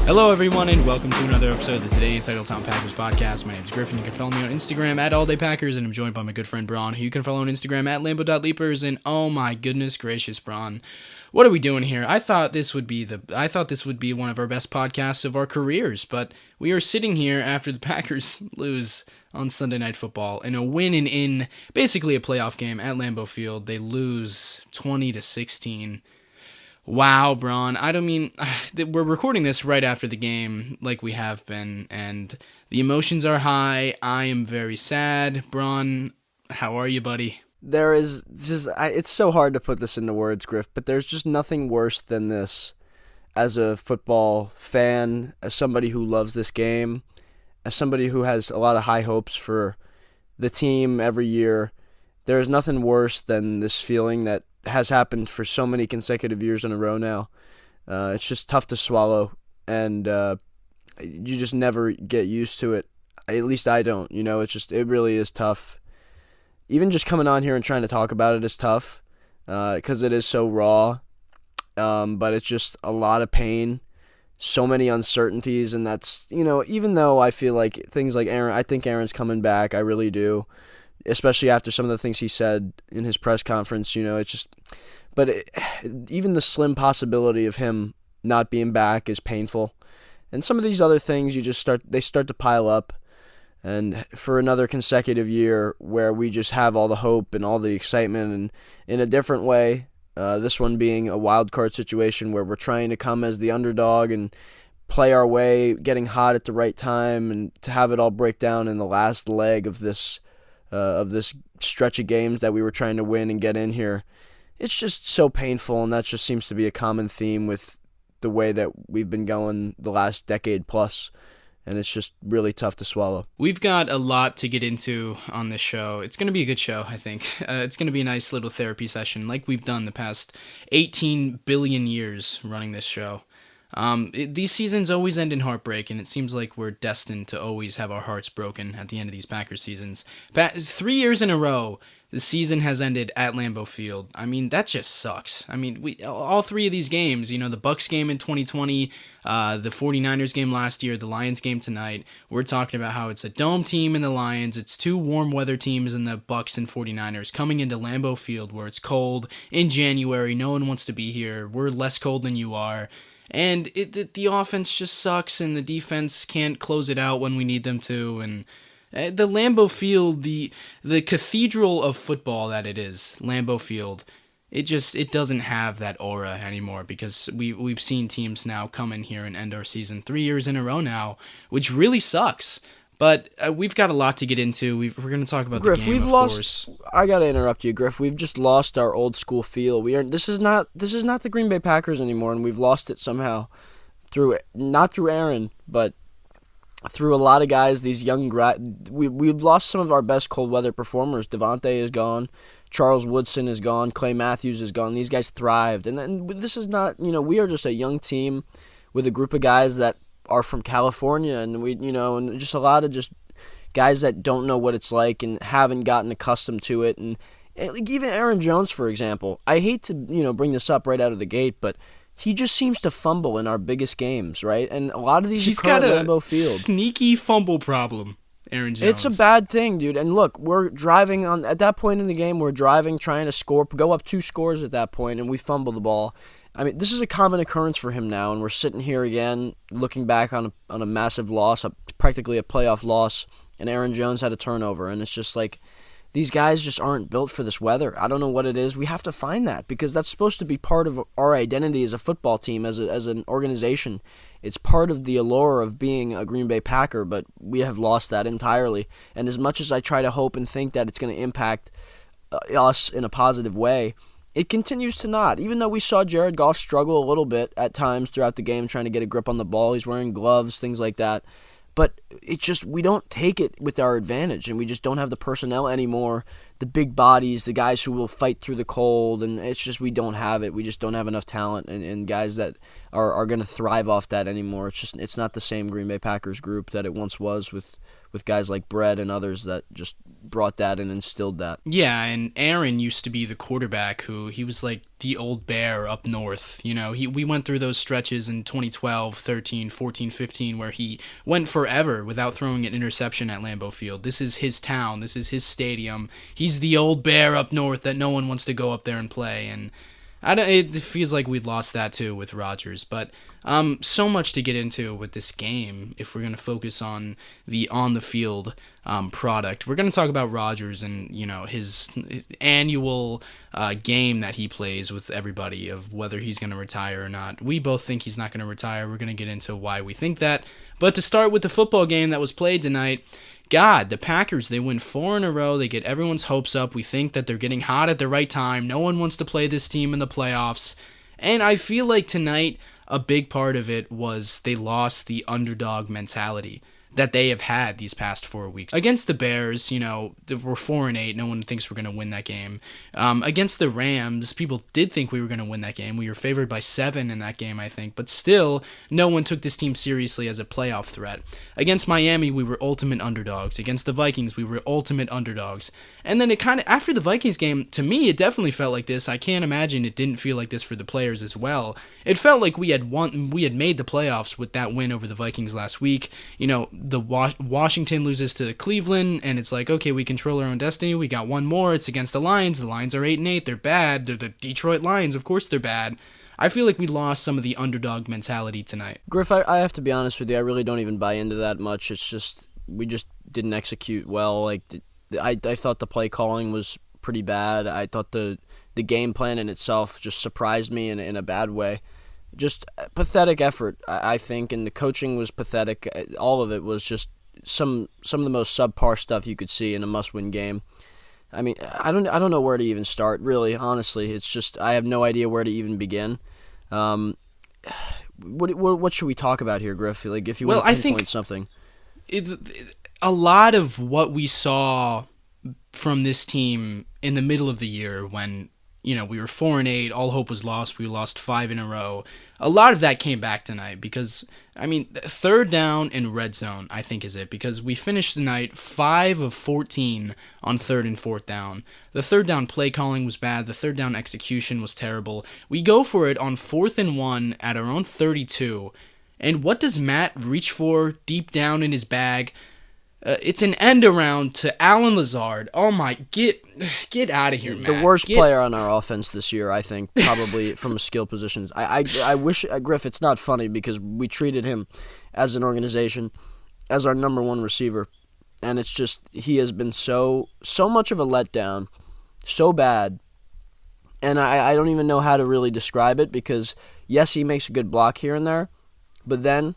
Hello, everyone, and welcome to another episode of the Today Titletown Packers podcast. My name is Griff, and you can follow me on Instagram at AllDayPackers, and I'm joined by my good friend Bron, who you can follow on Instagram at Lambo.Leapers. And oh my goodness gracious, Bron, what are we doing here? I thought this would be one of our best podcasts of our careers, but we are sitting here after the Packers lose on Sunday Night Football in a win in basically a playoff game at Lambeau Field. They lose 20-16. Wow, Bron. We're recording this right after the game, like we have been, and the emotions are high. I am very sad. Bron, how are you, buddy? It's so hard to put this into words, Griff, but there's just nothing worse than this as a football fan, as somebody who loves this game, as somebody who has a lot of high hopes for the team every year. There is nothing worse than this feeling that has happened for so many consecutive years in a row now. It's just tough to swallow, and you just never get used to it. At least I don't. It really is tough. Even just coming on here and trying to talk about it is tough because it is so raw. But it's just a lot of pain, so many uncertainties, and that's, even though I feel like things like Aaron, I think Aaron's coming back. I really do. Especially after some of the things he said in his press conference, even the slim possibility of him not being back is painful. And some of these other things, they start to pile up. And for another consecutive year where we just have all the hope and all the excitement, and in a different way, this one being a wild card situation where we're trying to come as the underdog and play our way, getting hot at the right time, and to have it all break down in the last leg of this stretch of games that we were trying to win and get in here. It's just so painful, and that just seems to be a common theme with the way that we've been going the last decade plus, and it's just really tough to swallow. We've got a lot to get into on this show. It's going to be a good show, I think. It's going to be a nice little therapy session like we've done the past 18 billion years running this show. These seasons always end in heartbreak, and it seems like we're destined to always have our hearts broken at the end of these Packers seasons. 3 years in a row, the season has ended at Lambeau Field. That just sucks. All three of these games, the Bucs game in 2020, the 49ers game last year, the Lions game tonight, we're talking about how it's a dome team in the Lions, it's two warm weather teams in the Bucs and 49ers coming into Lambeau Field where it's cold in January, no one wants to be here, we're less cold than you are. And the offense just sucks, and the defense can't close it out when we need them to. And the Lambeau Field, the cathedral of football that it is, Lambeau Field, it doesn't have that aura anymore because we've seen teams now come in here and end our season 3 years in a row now, which really sucks. But we've got a lot to get into. We're going to talk about Griff, the game, of course. I got to interrupt you, Griff. We've just lost our old school feel. This is not the Green Bay Packers anymore, and we've lost it somehow not through Aaron, but through a lot of guys. These young we've lost some of our best cold weather performers. Devontae is gone, Charles Woodson is gone, Clay Matthews is gone. These guys thrived, and this is not. We are just a young team with a group of guys that are from California, and and just a lot of just guys that don't know what it's like and haven't gotten accustomed to it. And like even Aaron Jones, for example, I hate to bring this up right out of the gate, but he just seems to fumble in our biggest games, right? And a lot of these occur at Lambeau Field. Sneaky fumble problem, Aaron Jones. It's a bad thing, dude. And look, we're driving at that point in the game. We're driving, trying to score, go up 2 scores at that point, and we fumble the ball. This is a common occurrence for him now, and we're sitting here again looking back on a massive loss, practically a playoff loss, and Aaron Jones had a turnover, and it's just like these guys just aren't built for this weather. I don't know what it is. We have to find that because that's supposed to be part of our identity as a football team, as an organization. It's part of the allure of being a Green Bay Packer, but we have lost that entirely. And as much as I try to hope and think that it's going to impact us in a positive way, it continues to not. Even though we saw Jared Goff struggle a little bit at times throughout the game trying to get a grip on the ball. He's wearing gloves, things like that. But it's just we don't take it with our advantage, and we just don't have the personnel anymore the big bodies, the guys who will fight through the cold, and it's just we don't have it. We just don't have enough talent and guys that are going to thrive off that anymore. It's not the same Green Bay Packers group that it once was with guys like Brett and others that just brought that and instilled that. Yeah, and Aaron used to be the quarterback he was like the old bear up north. We went through those stretches in 2012, 13, 14, 15 where he went forever without throwing an interception at Lambeau Field. This is his town. This is his stadium. He's the old bear up north that no one wants to go up there and play. And it feels like we'd lost that too with Rodgers. But so much to get into with this game if we're going to focus on the on-the-field product. We're going to talk about Rodgers and, his annual game that he plays with everybody of whether he's going to retire or not. We both think he's not going to retire. We're going to get into why we think that. But to start with the football game that was played tonight, God, the Packers, they win 4 in a row. They get everyone's hopes up. We think that they're getting hot at the right time. No one wants to play this team in the playoffs. And I feel like tonight, a big part of it was they lost the underdog mentality that they have had these past 4 weeks. Against the Bears, we're 4-8. No one thinks we're going to win that game. Against the Rams, people did think we were going to win that game. We were favored by 7 in that game, I think. But still, no one took this team seriously as a playoff threat. Against Miami, we were ultimate underdogs. Against the Vikings, we were ultimate underdogs. And then it kind of, after the Vikings game, to me, it definitely felt like this. I can't imagine it didn't feel like this for the players as well. It felt like we had made the playoffs with that win over the Vikings last week. The Washington loses to Cleveland, and it's like, okay, we control our own destiny. We got one more. It's against the Lions. The Lions are 8-8. They're bad. They're the Detroit Lions. Of course they're bad. I feel like we lost some of the underdog mentality tonight. Griff, I have to be honest with you. I really don't even buy into that much. It's just we just didn't execute well. Like I thought the play calling was pretty bad. I thought the game plan in itself just surprised me in a bad way. Just pathetic effort, I think, and the coaching was pathetic. All of it was just some of the most subpar stuff you could see in a must-win game. I mean, I don't know where to even start, really, honestly. It's just I have no idea where to even begin. What should we talk about here, Griff? Like, if you want to pinpoint something. A lot of what we saw from this team in the middle of the year when we were 4-8, all hope was lost, we lost 5 in a row. A lot of that came back tonight because, third down and red zone, I think is it, because we finished the night 5 of 14 on third and fourth down. The third down play calling was bad, the third down execution was terrible. We go for it on 4th and 1 at our own 32, and what does Matt reach for deep down in his bag? It's an end around to Alan Lazard. Oh my, get out of here, Matt. The worst player on our offense this year, I think, probably from a skill position. I wish, Griff, it's not funny because we treated him as an organization, as our number one receiver, and it's just, he has been so much of a letdown, so bad, and I don't even know how to really describe it because, yes, he makes a good block here and there, but then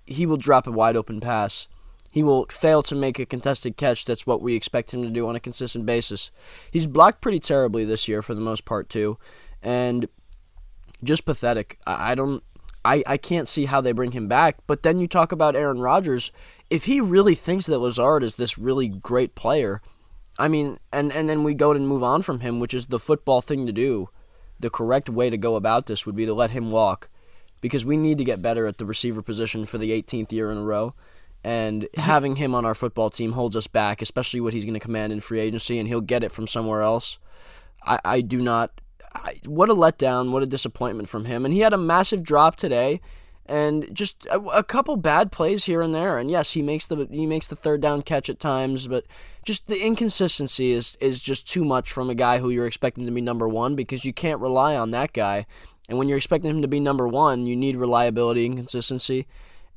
he will drop a wide open pass. He will fail to make a contested catch. That's what we expect him to do on a consistent basis. He's blocked pretty terribly this year for the most part too, and just pathetic. I can't see how they bring him back. But then you talk about Aaron Rodgers. If he really thinks that Lazard is this really great player, and then we go and move on from him, which is the football thing to do. The correct way to go about this would be to let him walk, because we need to get better at the receiver position for the 18th year in a row. And having him on our football team holds us back, especially what he's going to command in free agency, and he'll get it from somewhere else. I do not. What a letdown, what a disappointment from him. And he had a massive drop today, and just a couple bad plays here and there. And yes, he makes the third down catch at times, but just the inconsistency is just too much from a guy who you're expecting to be number one, because you can't rely on that guy. And when you're expecting him to be number one, you need reliability and consistency.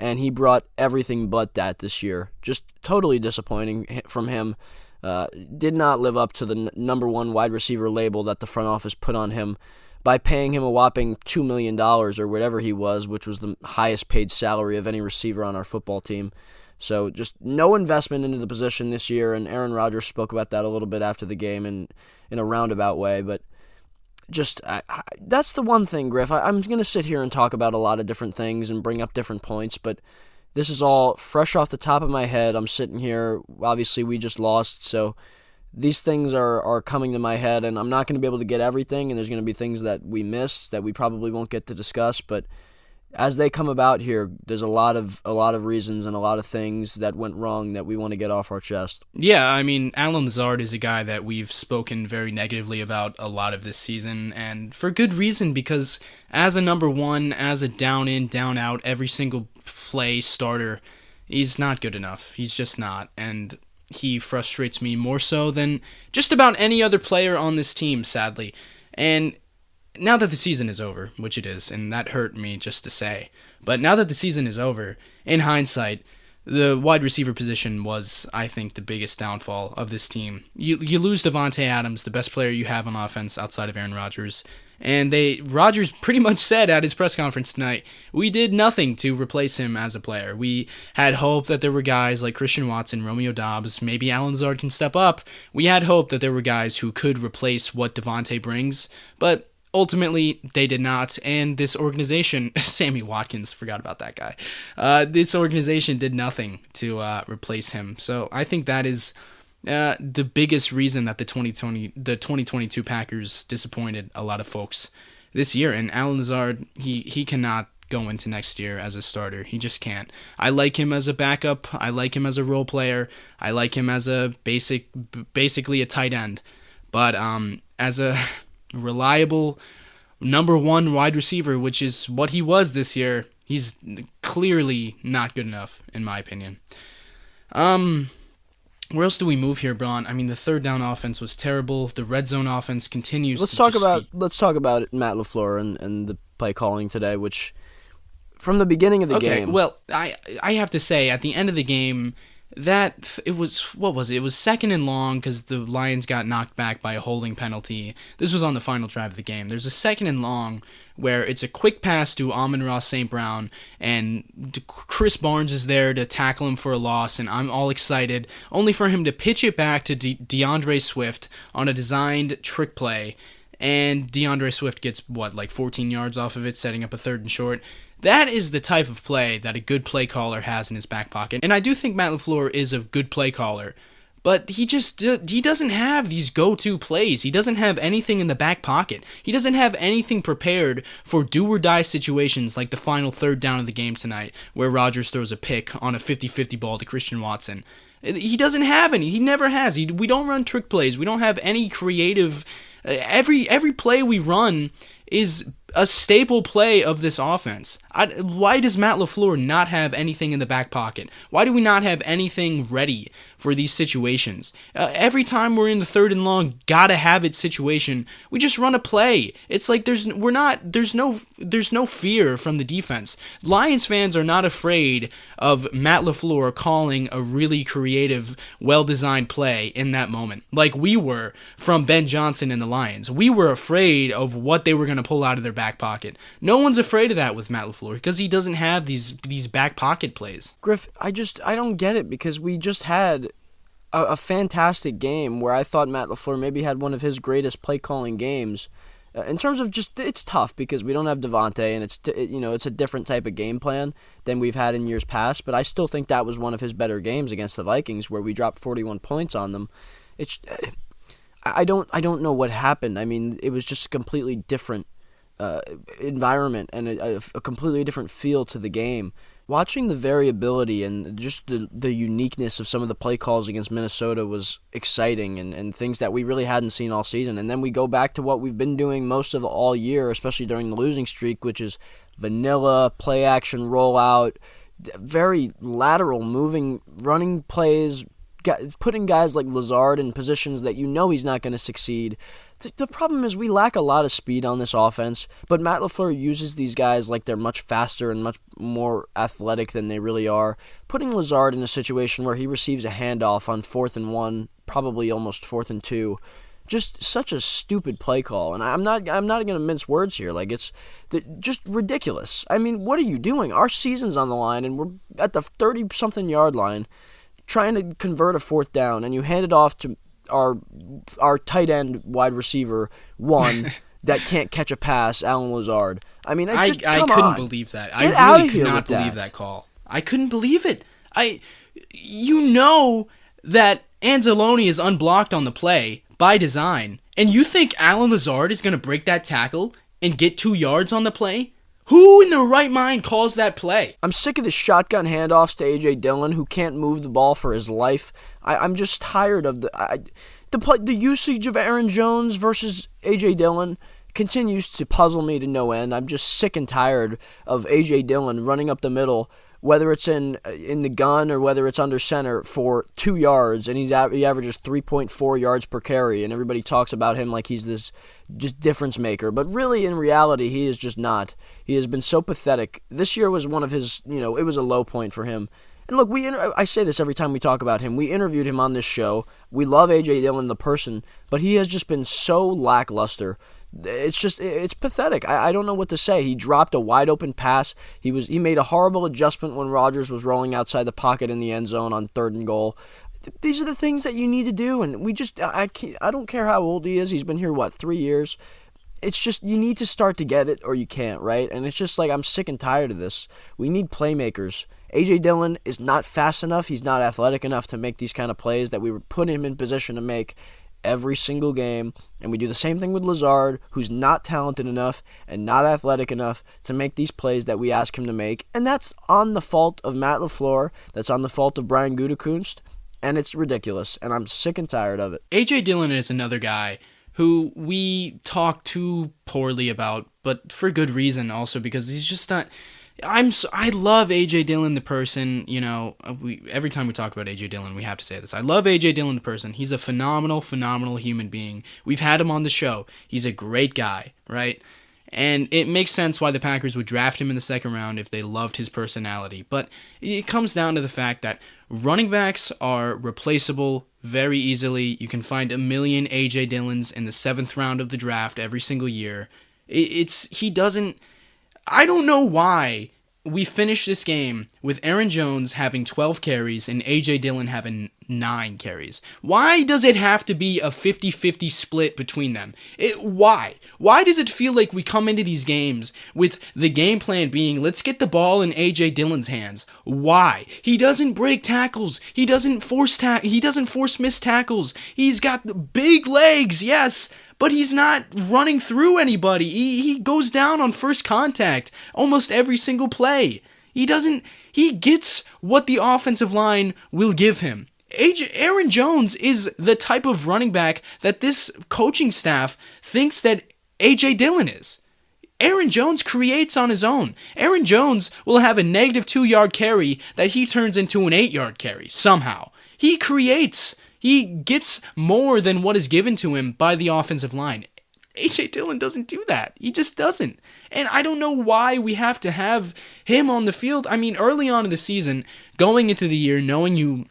And he brought everything but that this year. Just totally disappointing from him. Did not live up to the number one wide receiver label that the front office put on him by paying him a whopping $2 million or whatever he was, which was the highest paid salary of any receiver on our football team. So just no investment into the position this year, and Aaron Rodgers spoke about that a little bit after the game in a roundabout way, but just that's the one thing, Griff. I'm going to sit here and talk about a lot of different things and bring up different points, but this is all fresh off the top of my head. I'm sitting here. Obviously, we just lost, so these things are coming to my head, and I'm not going to be able to get everything, and there's going to be things that we miss that we probably won't get to discuss, but as they come about here, there's a lot of reasons and a lot of things that went wrong that we want to get off our chest. Yeah, I mean, Alan Lazard is a guy that we've spoken very negatively about a lot of this season, and for good reason, because as a number one, as a down in, down out, every single play starter, he's not good enough. He's just not, and he frustrates me more so than just about any other player on this team, sadly. And now that the season is over, which it is, and that hurt me just to say, but now that the season is over, in hindsight, the wide receiver position was, I think, the biggest downfall of this team. You lose Devontae Adams, the best player you have on offense outside of Aaron Rodgers, and Rodgers pretty much said at his press conference tonight, we did nothing to replace him as a player. We had hope that there were guys like Christian Watson, Romeo Doubs, maybe Alan Lazard can step up. We had hope that there were guys who could replace what Devontae brings, but ultimately, they did not, and this organization, Sammy Watkins, forgot about that guy, this organization did nothing to replace him. So I think that is the biggest reason that the 2022 Packers disappointed a lot of folks this year. And Alan Lazard, he cannot go into next year as a starter. He just can't. I like him as a backup. I like him as a role player. I like him as a basically a tight end. But as a reliable number one wide receiver, which is what he was this year, he's clearly not good enough, in my opinion. Where else do we move here, Bron? I mean, the third down offense was terrible. The red zone offense continues. Let's talk about Matt LaFleur and the play calling today, which from the beginning of the game. Okay, well, I have to say, at the end of the game, that it was, what was it? It was 2nd and long because the Lions got knocked back by a holding penalty. This was on the final drive of the game. There's a 2nd and long where it's a quick pass to Amon-Ra St. Brown, and Chris Barnes is there to tackle him for a loss, and I'm all excited, only for him to pitch it back to DeAndre Swift on a designed trick play, and DeAndre Swift gets, 14 yards off of it, setting up a 3rd and short. That is the type of play that a good play caller has in his back pocket. And I do think Matt LaFleur is a good play caller, but he doesn't have these go-to plays. He doesn't have anything in the back pocket. He doesn't have anything prepared for do-or-die situations like the final 3rd down of the game tonight, where Rodgers throws a pick on a 50-50 ball to Christian Watson. He doesn't have any. He never has. We don't run trick plays. We don't have any creative. Every play we run is a staple play of this offense. Why does Matt LaFleur not have anything in the back pocket? Why do we not have anything ready for these situations? Every time we're in the 3rd and long, gotta have it situation, we just run a play. It's like there's no fear from the defense. Lions fans are not afraid of Matt LaFleur calling a really creative, well-designed play in that moment, like we were from Ben Johnson and the Lions. We were afraid of what they were going to pull out of their back pocket. No one's afraid of that with Matt LaFleur because he doesn't have these back pocket plays. Griff, I don't get it, because we just had a fantastic game where I thought Matt LaFleur maybe had one of his greatest play calling games. In terms of just, it's tough because we don't have Devontae, and it's a different type of game plan than we've had in years past. But I still think that was one of his better games against the Vikings, where we dropped 41 points on them. I don't know what happened. I mean, it was just a completely different environment and a completely different feel to the game. Watching the variability and just the uniqueness of some of the play calls against Minnesota was exciting, and things that we really hadn't seen all season. And then we go back to what we've been doing most of all year, especially during the losing streak, which is vanilla, play action, rollout, very lateral, moving, running plays, putting guys like Lazard in positions that he's not going to succeed. The problem is we lack a lot of speed on this offense, but Matt LaFleur uses these guys like they're much faster and much more athletic than they really are, putting Lazard in a situation where he receives a handoff on 4th and 1, probably almost 4th and 2. Just such a stupid play call, and I'm not going to mince words here. Like, it's just ridiculous. I mean, what are you doing? Our season's on the line, and we're at the 30-something yard line, trying to convert a 4th down, and you hand it off to our tight end wide receiver one that can't catch a pass, Alan Lazard. I mean, I couldn't believe that. Get I out really of here could not with believe that call. I couldn't believe it. That Anzalone is unblocked on the play by design, and you think Alan Lazard is going to break that tackle and get 2 yards on the play? Who in their right mind calls that play? I'm sick of the shotgun handoffs to A.J. Dillon, who can't move the ball for his life. I'm just tired of the usage of Aaron Jones versus A.J. Dillon continues to puzzle me to no end. I'm just sick and tired of A.J. Dillon running up the middle, whether it's in the gun or whether it's under center, for 2 yards, and he averages 3.4 yards per carry, and everybody talks about him like he's this just difference maker. But really, in reality, he is just not. He has been so pathetic. This year was one of his, it was a low point for him. And look, I say this every time we talk about him. We interviewed him on this show. We love A.J. Dillon, the person, but he has just been so lackluster. It's pathetic. I don't know what to say. He dropped a wide open pass. He made a horrible adjustment when Rodgers was rolling outside the pocket in the end zone on 3rd and goal. These are the things that you need to do, and I don't care how old he is. He's been here 3 years. It's just you need to start to get it or you can't, right? And it's just like I'm sick and tired of this. We need playmakers. A.J. Dillon is not fast enough. He's not athletic enough to make these kind of plays that we would put him in position to make every single game. And we do the same thing with Lazard, who's not talented enough and not athletic enough to make these plays that we ask him to make. And that's on the fault of Matt LaFleur. That's on the fault of Brian Gutekunst. And it's ridiculous. And I'm sick and tired of it. A.J. Dillon is another guy who we talk too poorly about, but for good reason also, because he's just not... I love A.J. Dillon the person. Every time we talk about A.J. Dillon, we have to say this. I love A.J. Dillon the person. He's a phenomenal human being. We've had him on the show. He's a great guy, right? And it makes sense why the Packers would draft him in the 2nd round if they loved his personality. But it comes down to the fact that running backs are replaceable very easily. You can find a million A.J. Dillons in the 7th round of the draft every single year. I don't know why we finished this game with Aaron Jones having 12 carries and A.J. Dillon having 9 carries. Why does it have to be a 50-50 split between them? Why? Why does it feel like we come into these games with the game plan being, let's get the ball in A.J. Dillon's hands? Why? He doesn't break tackles. He doesn't force missed tackles. He's got big legs, yes, but he's not running through anybody. He goes down on first contact almost every single play. He gets what the offensive line will give him. Aaron Jones is the type of running back that this coaching staff thinks that A.J. Dillon is. Aaron Jones creates on his own. Aaron Jones will have a negative 2-yard carry that he turns into an 8-yard carry somehow. He creates. He gets more than what is given to him by the offensive line. A.J. Dillon doesn't do that. He just doesn't. And I don't know why we have to have him on the field. I mean, early on in the season, going into the year, knowing you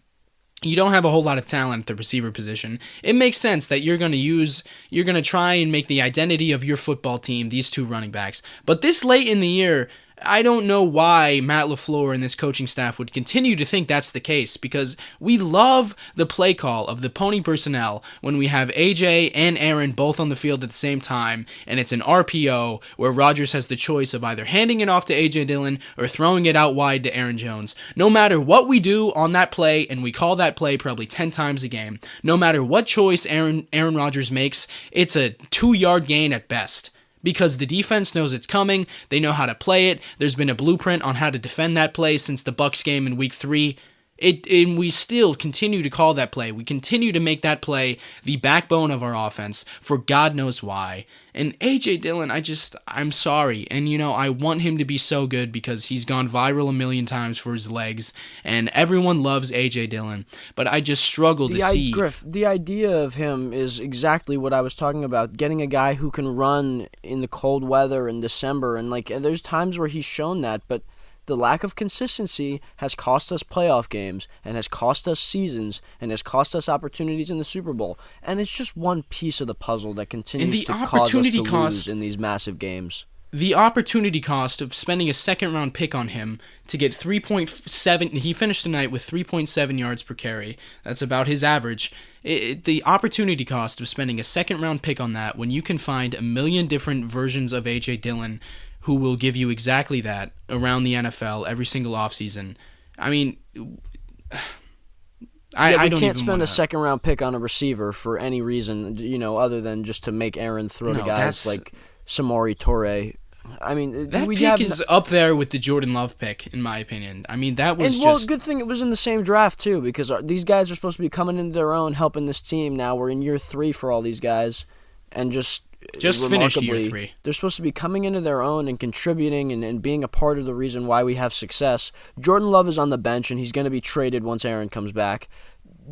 don't have a whole lot of talent at the receiver position, it makes sense that you're going to try and make the identity of your football team these 2 running backs. But this late in the year, I don't know why Matt LaFleur and this coaching staff would continue to think that's the case, because we love the play call of the pony personnel when we have AJ and Aaron both on the field at the same time, and it's an RPO where Rodgers has the choice of either handing it off to AJ Dillon or throwing it out wide to Aaron Jones. No matter what we do on that play, and we call that play probably 10 times a game, no matter what choice Aaron Rodgers makes, it's a 2-yard gain at best. Because the defense knows it's coming, they know how to play it, there's been a blueprint on how to defend that play since the Bucs game in Week 3, and we still continue to call that play. We continue to make that play the backbone of our offense for God knows why. And A.J. Dillon, I'm sorry. And, I want him to be so good because he's gone viral a million times for his legs. And everyone loves A.J. Dillon. But I just struggle to see... Griff, the idea of him is exactly what I was talking about. Getting a guy who can run in the cold weather in December. And there's times where he's shown that, but... the lack of consistency has cost us playoff games and has cost us seasons and has cost us opportunities in the Super Bowl. And it's just one piece of the puzzle that continues to cause us to lose in these massive games. The opportunity cost of spending a 2nd-round pick on him to get 3.7... he finished tonight with 3.7 yards per carry. That's about his average. The opportunity cost of spending a 2nd-round pick on that when you can find a million different versions of A.J. Dillon who will give you exactly that around the NFL every single offseason. I mean, I, Yeah, I we don't can't even spend want a to. second round pick on a receiver for any reason, other than just to make Aaron throw to No, guys that's like Samori Torre. I mean, that we pick have is up there with the Jordan Love pick, in my opinion. I mean, that was and well, just good thing it was in the same draft too, because these guys are supposed to be coming into their own, helping this team. Now we're in year 3 for all these guys, and just finished year remarkably, 3. they're supposed to be coming into their own and contributing and being a part of the reason why we have success. Jordan Love is on the bench, and he's going to be traded once Aaron comes back.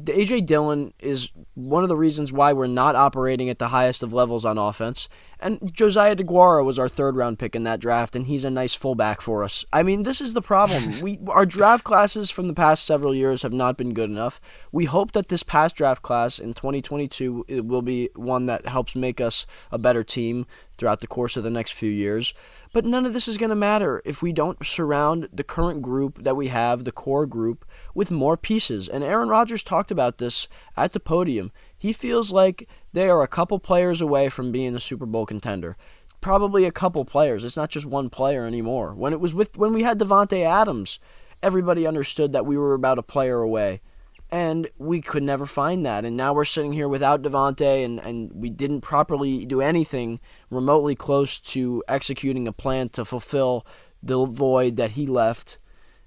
A.J. Dillon is one of the reasons why we're not operating at the highest of levels on offense. And Josiah DeGuara was our third-round pick in that draft, and he's a nice fullback for us. I mean, this is the problem. Our draft classes from the past several years have not been good enough. We hope that this past draft class in 2022 it will be one that helps make us a better team throughout the course of the next few years. But none of this is going to matter if we don't surround the current group that we have, the core group, with more pieces. And Aaron Rodgers talked about this at the podium. He feels like they are a couple players away from being a Super Bowl contender. Probably a couple players. It's not just one player anymore. When we had Devontae Adams, everybody understood that we were about a player away. And we could never find that. And now we're sitting here without Devontae, and we didn't properly do anything remotely close to executing a plan to fulfill the void that he left.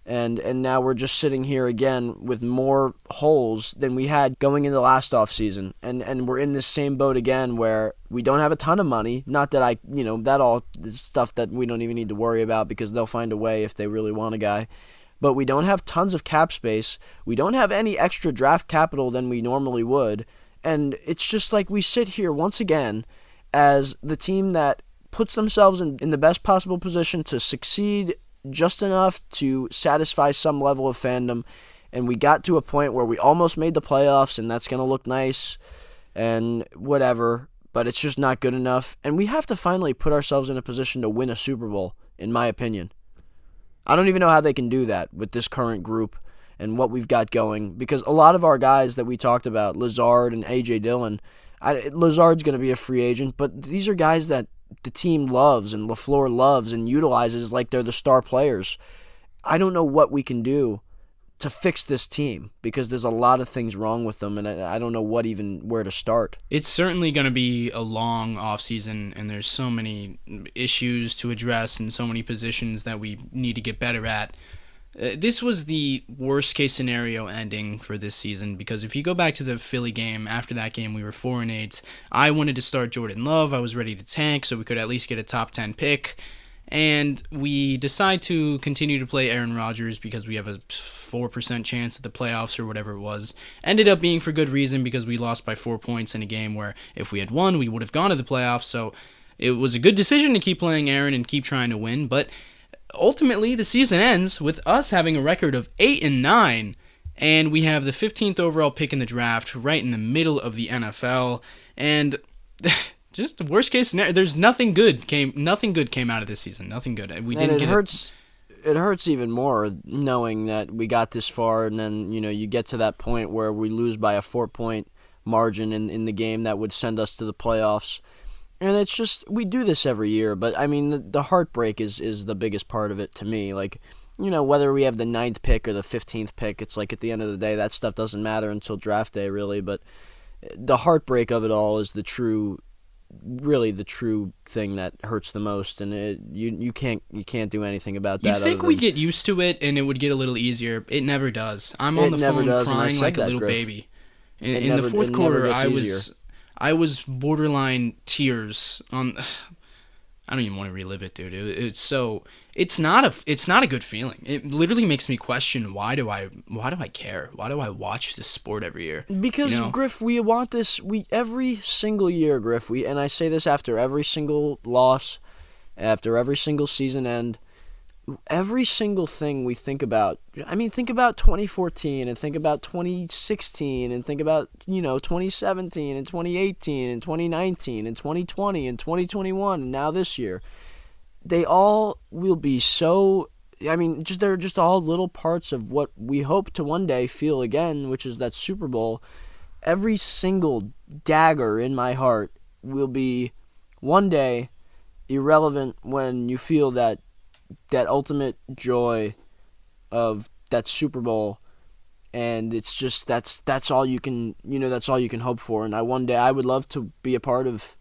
And now we're just sitting here again with more holes than we had going into last offseason. And we're in this same boat again where we don't have a ton of money. Not that that all is stuff that we don't even need to worry about because they'll find a way if they really want a guy. But we don't have tons of cap space. We don't have any extra draft capital than we normally would. And it's just like we sit here once again as the team that puts themselves in the best possible position to succeed just enough to satisfy some level of fandom. And we got to a point where we almost made the playoffs, and that's going to look nice and whatever. But it's just not good enough. And we have to finally put ourselves in a position to win a Super Bowl, in my opinion. I don't even know how they can do that with this current group and what we've got going, because a lot of our guys that we talked about, Lazard and A.J. Dillon, Lazard's going to be a free agent, but these are guys that the team loves and LaFleur loves and utilizes like they're the star players. I don't know what we can do to fix this team because there's a lot of things wrong with them, and I don't know where to start. It's certainly going to be a long offseason, and there's so many issues to address and so many positions that we need to get better at. This was the worst case scenario ending for this season because if you go back to the Philly game, after that game we were 4-8. I wanted to start Jordan Love. I was ready to tank so we could at least get a top 10 pick. And we decide to continue to play Aaron Rodgers because we have a 4% chance at the playoffs or whatever it was. Ended up being for good reason because we lost by 4 points in a game where if we had won, we would have gone to the playoffs. So it was a good decision to keep playing Aaron and keep trying to win. But ultimately, the season ends with us having a record of 8-9. And we have the 15th overall pick in the draft right in the middle of the NFL. And just the worst case scenario. There's nothing good came out of this season. Nothing good. We didn't get hurts. It hurts even more knowing that we got this far, and then you get to that point where we lose by a 4-point margin in the game that would send us to the playoffs. And it's just we do this every year, but I mean the heartbreak is the biggest part of it to me. Like whether we have the 9th pick or the 15th pick, it's like at the end of the day that stuff doesn't matter until draft day really. But the heartbreak of it all is the true thing that hurts the most, and you can't do anything about that. You think we'd get used to it and it would get a little easier? It never does. I'm on the phone crying like a little baby. In the fourth quarter, I was borderline tears on. I don't even want to relive it, dude. It's not a good feeling. It literally makes me question why do I care? Why do I watch this sport every year? Because Griff, we want this every single year, Griff. And I say this after every single loss, after every single season end, every single thing we think about. I mean, think about 2014 and think about 2016 and think about 2017 and 2018 and 2019 and 2020 and 2021 and now this year. They all will be so. I mean, they're just all little parts of what we hope to one day feel again, which is that Super Bowl. Every single dagger in my heart will be one day irrelevant when you feel that ultimate joy of that Super Bowl and it's just that's all you can that's all you can hope for. And one day I would love to be a part of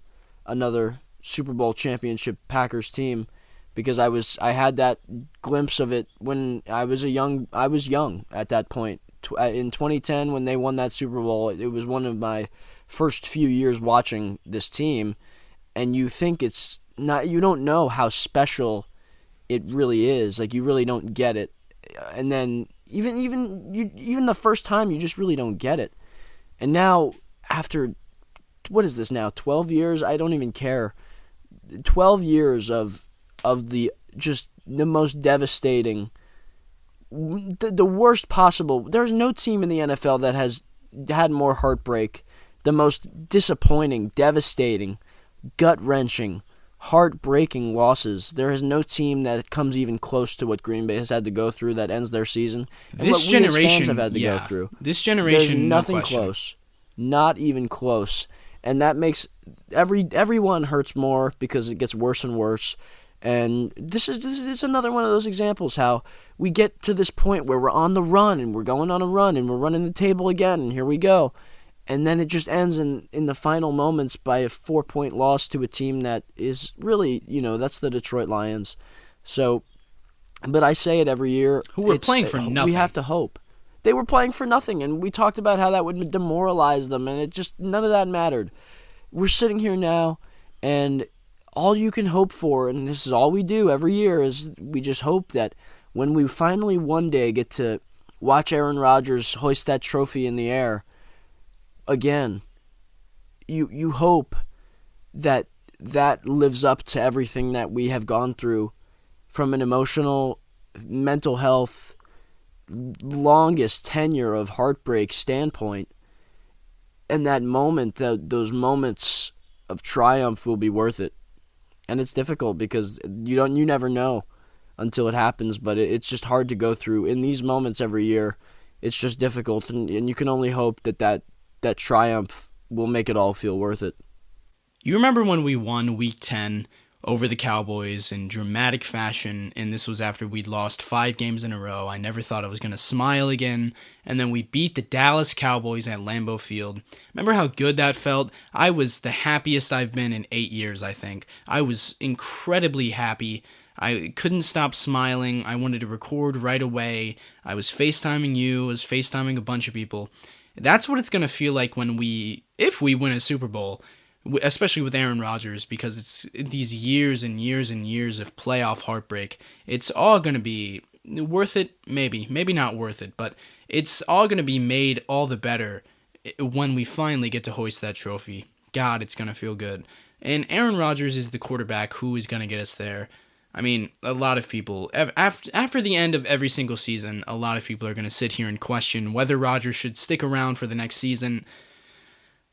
another Super Bowl championship Packers team, because I had that glimpse of it when I was young at that point. In 2010, when they won that Super Bowl, it was one of my first few years watching this team, and you think it's not, you don't know how special it really is. Like, you really don't get it, and then even the first time, you just really don't get it. And now, after, what is this now, 12 years? I don't even care. 12 years of the just the most devastating, the worst possible. There's no team in the NFL that has had more heartbreak, the most disappointing, devastating, gut-wrenching, heartbreaking losses. There is no team that comes even close to what Green Bay has had to go through that ends their season. And This what we as generation fans have had to go through. This There's generation, nothing no question. close. Not even close. And that makes everyone hurts more, because it gets worse and worse. And this is another one of those examples how we get to this point where we're on the run, and we're going on a run, and we're running the table again, and here we go. And then it just ends in the final moments by a 4-point loss to a team that is really, that's the Detroit Lions. So, but I say it every year. Who were playing for nothing. We have to hope. They were playing for nothing, and we talked about how that would demoralize them, and it just, none of that mattered. We're sitting here now, and all you can hope for, and this is all we do every year, is we just hope that when we finally one day get to watch Aaron Rodgers hoist that trophy in the air again, you hope that lives up to everything that we have gone through from an emotional, mental health, longest tenure of heartbreak standpoint. And that moment, those moments of triumph will be worth it. And it's difficult because you never know until it happens, but it's just hard to go through. In these moments every year, it's just difficult, and you can only hope that triumph will make it all feel worth it. You remember when we won Week 10 over the Cowboys in dramatic fashion, and this was after we'd lost 5 games in a row. I never thought I was going to smile again, and then we beat the Dallas Cowboys at Lambeau Field. Remember how good that felt? I was the happiest I've been in 8 years, I think. I was incredibly happy. I couldn't stop smiling. I wanted to record right away. I was FaceTiming you. I was FaceTiming a bunch of people. That's what it's going to feel like if we win a Super Bowl, especially with Aaron Rodgers, because it's these years and years and years of playoff heartbreak. It's all going to be worth it, maybe not worth it, but it's all going to be made all the better when we finally get to hoist that trophy. God, it's going to feel good. And Aaron Rodgers is the quarterback who is going to get us there. I mean, a lot of people, after the end of every single season, a lot of people are going to sit here and question whether Rodgers should stick around for the next season.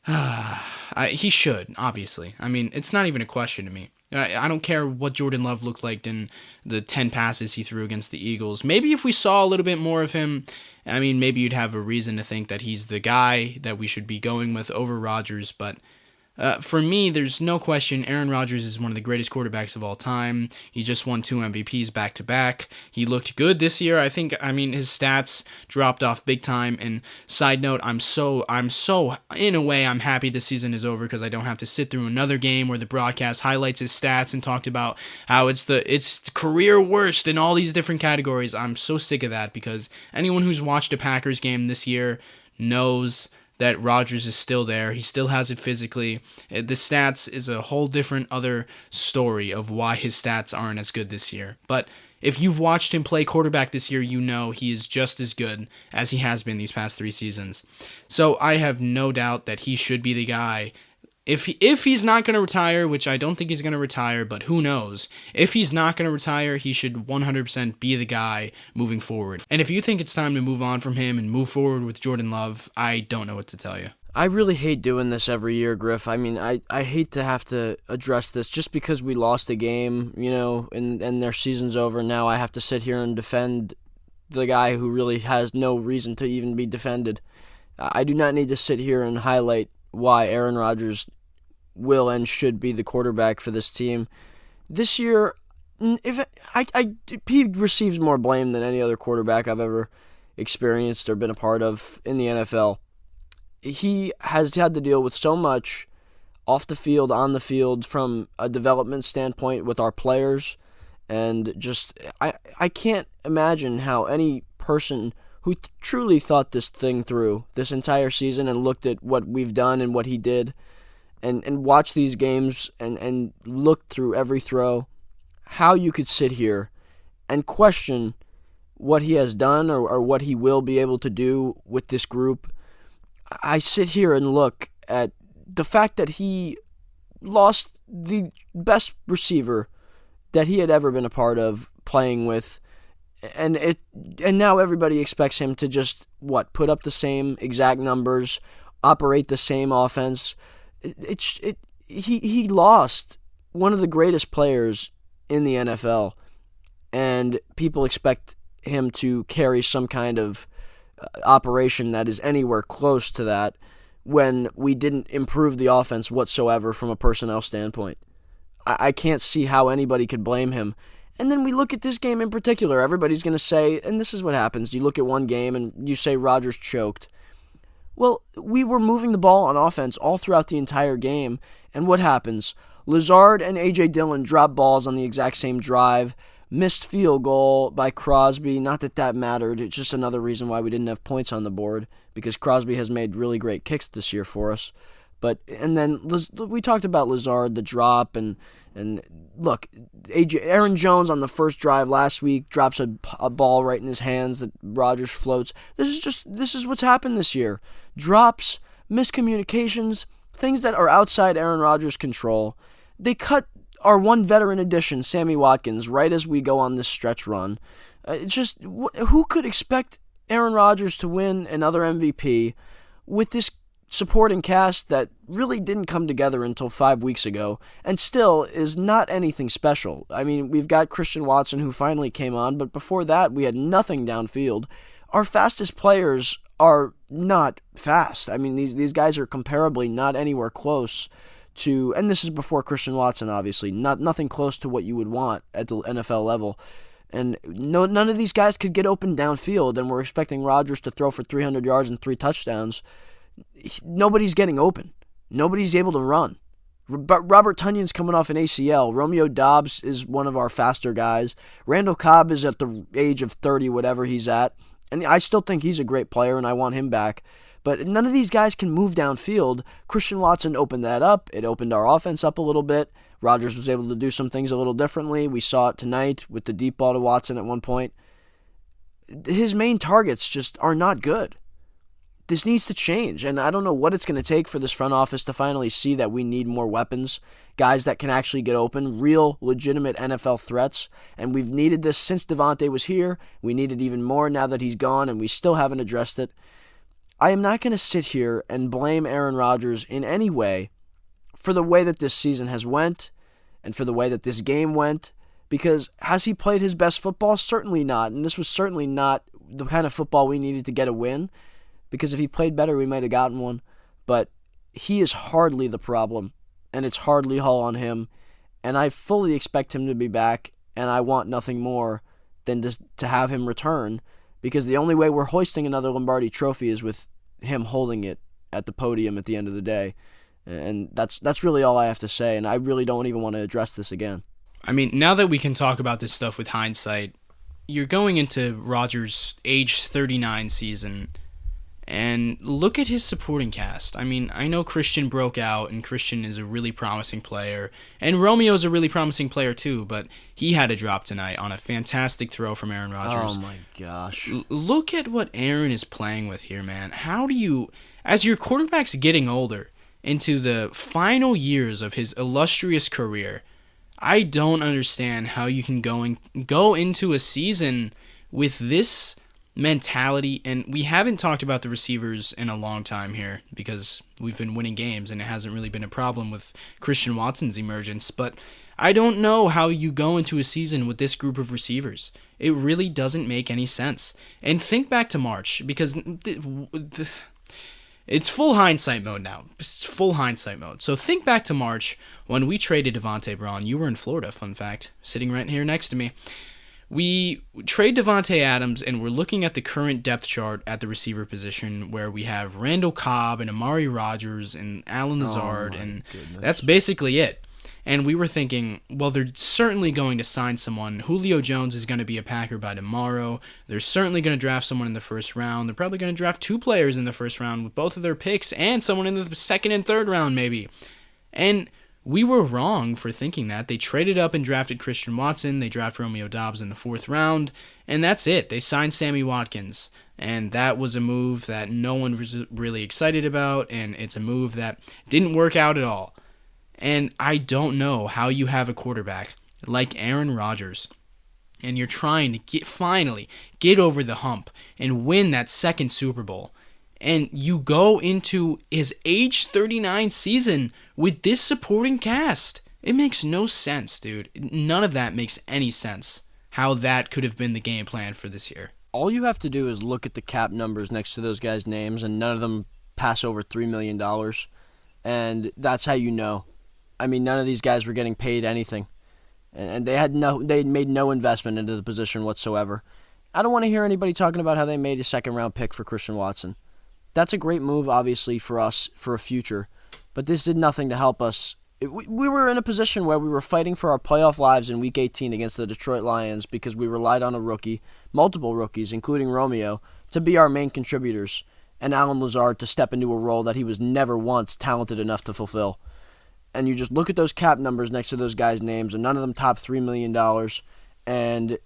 He should, obviously. I mean, it's not even a question to me. I don't care what Jordan Love looked like in the 10 passes he threw against the Eagles. Maybe if we saw a little bit more of him, I mean, maybe you'd have a reason to think that he's the guy that we should be going with over Rodgers, but for me, there's no question Aaron Rodgers is one of the greatest quarterbacks of all time. He just won 2 MVPs back-to-back. He looked good this year. His stats dropped off big time. And side note, I'm so, in a way, I'm happy this season is over because I don't have to sit through another game where the broadcast highlights his stats and talked about how it's career worst in all these different categories. I'm so sick of that because anyone who's watched a Packers game this year knows that Rodgers is still there. He still has it physically. The stats is a whole different other story of why his stats aren't as good this year. But if you've watched him play quarterback this year, you know he is just as good as he has been these past 3 seasons. So I have no doubt that he should be the guy. If he's not going to retire, which I don't think he's going to retire, but who knows? If he's not going to retire, he should 100% be the guy moving forward. And if you think it's time to move on from him and move forward with Jordan Love, I don't know what to tell you. I really hate doing this every year, Griff. I mean, I hate to have to address this just because we lost a game, and their season's over. Now I have to sit here and defend the guy who really has no reason to even be defended. I do not need to sit here and highlight why Aaron Rodgers will and should be the quarterback for this team. This year, he receives more blame than any other quarterback I've ever experienced or been a part of in the NFL. He has had to deal with so much off the field, on the field, from a development standpoint with our players, and just I can't imagine how any person who truly thought this thing through this entire season and looked at what we've done and what he did and watched these games and looked through every throw, how you could sit here and question what he has done or what he will be able to do with this group. I sit here and look at the fact that he lost the best receiver that he had ever been a part of playing with, and now everybody expects him to just put up the same exact numbers, operate the same offense. He lost one of the greatest players in the NFL, and people expect him to carry some kind of operation that is anywhere close to that when we didn't improve the offense whatsoever from a personnel standpoint. I can't see how anybody could blame him. And then we look at this game in particular. Everybody's going to say, and this is what happens, you look at one game and you say Rodgers choked. Well, we were moving the ball on offense all throughout the entire game, and what happens? Lazard and A.J. Dillon drop balls on the exact same drive. Missed field goal by Crosby. Not that that mattered. It's just another reason why we didn't have points on the board, because Crosby has made really great kicks this year for us. And then we talked about Lazard, the drop, and look, Aaron Jones on the first drive last week drops a ball right in his hands that Rodgers floats. This is what's happened this year. Drops, miscommunications, things that are outside Aaron Rodgers' control. They cut our one veteran addition, Sammy Watkins, right as we go on this stretch run. Who could expect Aaron Rodgers to win another MVP with this supporting cast that really didn't come together until 5 weeks ago and still is not anything special? I mean, we've got Christian Watson who finally came on, but before that we had nothing downfield. Our fastest players are not fast. I mean, these guys are comparably not anywhere close to, and this is before Christian Watson, obviously, nothing close to what you would want at the NFL level. And none of these guys could get open downfield, and we're expecting Rodgers to throw for 300 yards and 3 touchdowns. Nobody's getting open. Nobody's able to run. Robert Tunyon's coming off an ACL. Romeo Doubs is one of our faster guys. Randall Cobb is at the age of 30, whatever he's at. And I still think he's a great player, and I want him back. But none of these guys can move downfield. Christian Watson opened that up. It opened our offense up a little bit. Rodgers was able to do some things a little differently. We saw it tonight with the deep ball to Watson at one point. His main targets just are not good. This needs to change, and I don't know what it's going to take for this front office to finally see that we need more weapons, guys that can actually get open, real, legitimate NFL threats, and we've needed this since Devontae was here. We need it even more now that he's gone, and we still haven't addressed it. I am not going to sit here and blame Aaron Rodgers in any way for the way that this season has went and for the way that this game went, because has he played his best football? Certainly not, and this was certainly not the kind of football we needed to get a win, because if he played better, we might have gotten one. But he is hardly the problem, and it's hardly all on him. And I fully expect him to be back, and I want nothing more than to have him return, because the only way we're hoisting another Lombardi trophy is with him holding it at the podium at the end of the day. And that's really all I have to say, and I really don't even want to address this again. I mean, now that we can talk about this stuff with hindsight, you're going into Rodgers' age 39 season, and look at his supporting cast. I mean, I know Christian broke out, and Christian is a really promising player, and Romeo's a really promising player too, but he had a drop tonight on a fantastic throw from Aaron Rodgers. Oh my gosh. Look at what Aaron is playing with here, man. How do you, as your quarterback's getting older, into the final years of his illustrious career, I don't understand how you can go into a season with this mentality. And we haven't talked about the receivers in a long time here because we've been winning games and it hasn't really been a problem with Christian Watson's emergence. But I don't know how you go into a season with this group of receivers. It really doesn't make any sense. And think back to March, because it's full hindsight mode now. It's full hindsight mode. So think back to March when we traded Devontae Bron. You were in Florida, fun fact, sitting right here next to me. We trade Devontae Adams, and we're looking at the current depth chart at the receiver position, where we have Randall Cobb and Amari Rodgers and Alan Oh Lazard, my and that's goodness. basically it. And we were thinking, well, they're certainly going to sign someone. Julio Jones is going to be a Packer by tomorrow. They're certainly going to draft someone in the first round. They're probably going to draft two players in the first round with both of their picks, and someone in the second and third round, maybe. And we were wrong for thinking that. They traded up and drafted Christian Watson. They drafted Romeo Doubs in the fourth round. And that's it. They signed Sammy Watkins. And that was a move that no one was really excited about. And it's a move that didn't work out at all. And I don't know how you have a quarterback like Aaron Rodgers, and you're trying to finally get over the hump and win that second Super Bowl, and you go into his age 39 season with this supporting cast. It makes no sense, dude. None of that makes any sense. How that could have been the game plan for this year. All you have to do is look at the cap numbers next to those guys' names, and none of them pass over $3 million, and that's how you know. I mean, none of these guys were getting paid anything, and they made no investment into the position whatsoever. I don't want to hear anybody talking about how they made a second round pick for Christian Watson. That's a great move, obviously, for us for a future, but this did nothing to help us. We were in a position where we were fighting for our playoff lives in Week 18 against the Detroit Lions because we relied on a rookie, multiple rookies, including Romeo, to be our main contributors, and Alan Lazard to step into a role that he was never once talented enough to fulfill. And you just look at those cap numbers next to those guys' names, and none of them top $3 million, and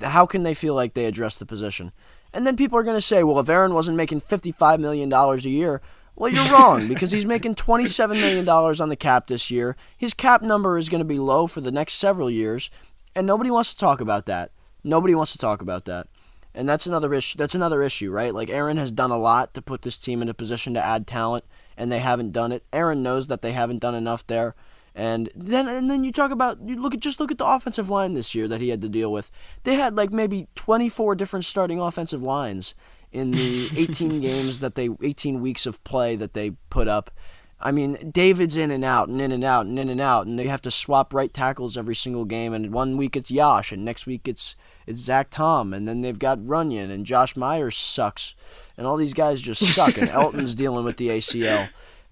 how can they feel like they address the position? And then people are going to say, well, if Aaron wasn't making $55 million a year, well, you're wrong, because he's making $27 million on the cap this year. His cap number is going to be low for the next several years, and nobody wants to talk about that. Nobody wants to talk about that. And that's another issue. That's another issue, right? Like, Aaron has done a lot to put this team in a position to add talent, and they haven't done it. Aaron knows that they haven't done enough there. And then you talk about look at the offensive line this year that he had to deal with. They had like maybe 24 different starting offensive lines in the 18 weeks of play that they put up. I mean, David's in and out and in and out and in and out, and they have to swap right tackles every single game. And one week it's Yash, and next week it's Zach Tom, and then they've got Runyon, and Josh Myers sucks, and all these guys just suck. And Elton's dealing with the ACL,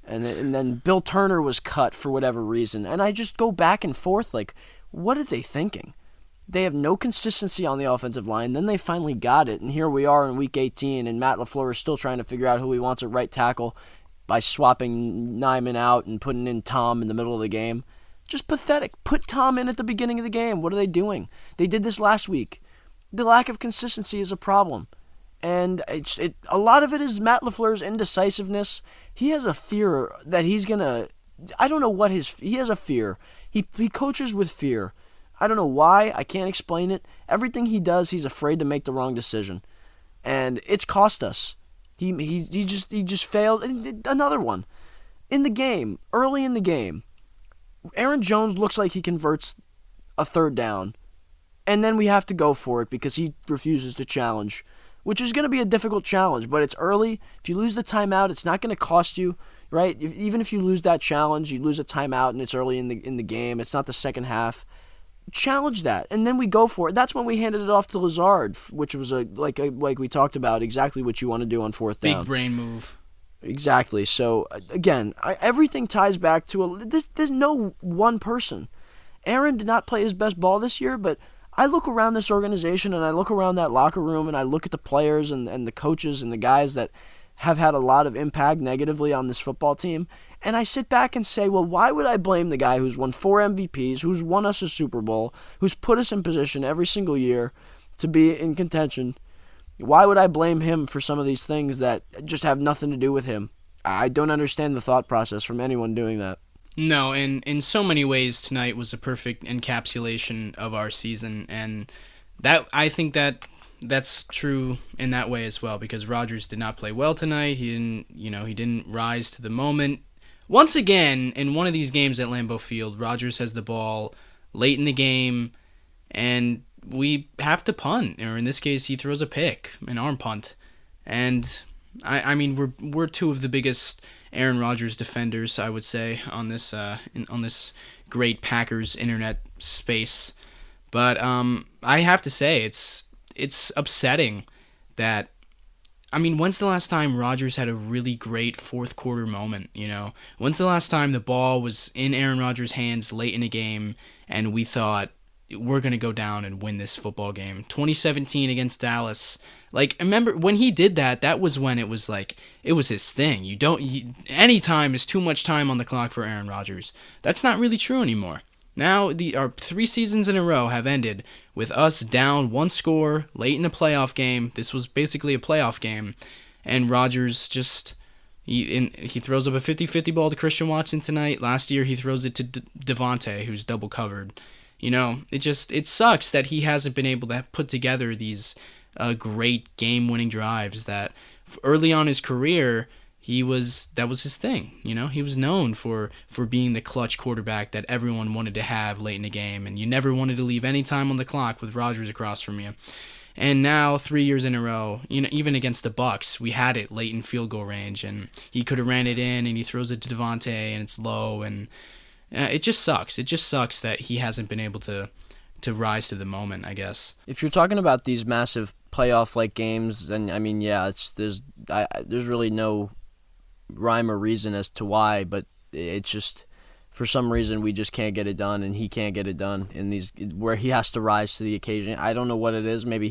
and then Bill Turner was cut for whatever reason. And I just go back and forth like, what are they thinking? They have no consistency on the offensive line. Then they finally got it, and here we are in Week 18, and Matt LaFleur is still trying to figure out who he wants at right tackle by swapping Nyman out and putting in Tom in the middle of the game. Just pathetic. Put Tom in at the beginning of the game. What are they doing? They did this last week. The lack of consistency is a problem. And a lot of it is Matt LaFleur's indecisiveness. He has a fear that he's going to... I don't know what he has a fear. He coaches with fear. I don't know why. I can't explain it. Everything he does, he's afraid to make the wrong decision. And it's cost us. He just failed. And another one. In the game, early in the game, Aaron Jones looks like he converts a third down. And then we have to go for it because he refuses to challenge, which is going to be a difficult challenge, but it's early. If you lose the timeout, it's not going to cost you, right? Even if you lose that challenge, you lose a timeout and it's early in the game. It's not the second half. Challenge that, and then we go for it. That's when we handed it off to Lazard, which was like we talked about, exactly what you want to do on fourth down. Big brain move. Exactly. So again, everything ties back to there's no one person. Aaron did not play his best ball this year, but I look around this organization and I look around that locker room and I look at the players and the coaches and the guys that have had a lot of impact negatively on this football team, and I sit back and say, well, why would I blame the guy who's won 4 MVPs, who's won us a Super Bowl, who's put us in position every single year to be in contention? Why would I blame him for some of these things that just have nothing to do with him? I don't understand the thought process from anyone doing that. No, and in so many ways, tonight was a perfect encapsulation of our season, and that I think that's true in that way as well, because Rodgers did not play well tonight. He didn't rise to the moment. Once again, in one of these games at Lambeau Field, Rodgers has the ball late in the game, and we have to punt, or in this case, he throws a pick, an arm punt, and I mean we're two of the biggest Aaron Rodgers defenders, I would say, on this great Packers internet space. But I have to say it's upsetting that, I mean, when's the last time Rodgers had a really great fourth quarter moment, you know? When's the last time the ball was in Aaron Rodgers' hands late in a game and we thought we're going to go down and win this football game? 2017 against Dallas. Like, remember when he did that, that was when it was like, it was his thing. Any time is too much time on the clock for Aaron Rodgers. That's not really true anymore. Now, our 3 seasons in a row have ended with us down one score late in a playoff game. This was basically a playoff game. And Rodgers just, he throws up a 50-50 ball to Christian Watson tonight. Last year, he throws it to Devontae, who's double covered. You know, it sucks that he hasn't been able to put together these great game-winning drives that early on in his career, that was his thing. You know, he was known for being the clutch quarterback that everyone wanted to have late in the game, and you never wanted to leave any time on the clock with Rodgers across from you. And now 3 years in a row, you know, even against the Bucks, we had it late in field goal range, and he could have ran it in, and he throws it to Devontae, and it's low, and it just sucks. It just sucks that he hasn't been able to rise to the moment, I guess. If you're talking about these massive playoff-like games, then I mean, yeah, there's really no rhyme or reason as to why, but it's just for some reason we just can't get it done, and he can't get it done in these where he has to rise to the occasion. I don't know what it is. Maybe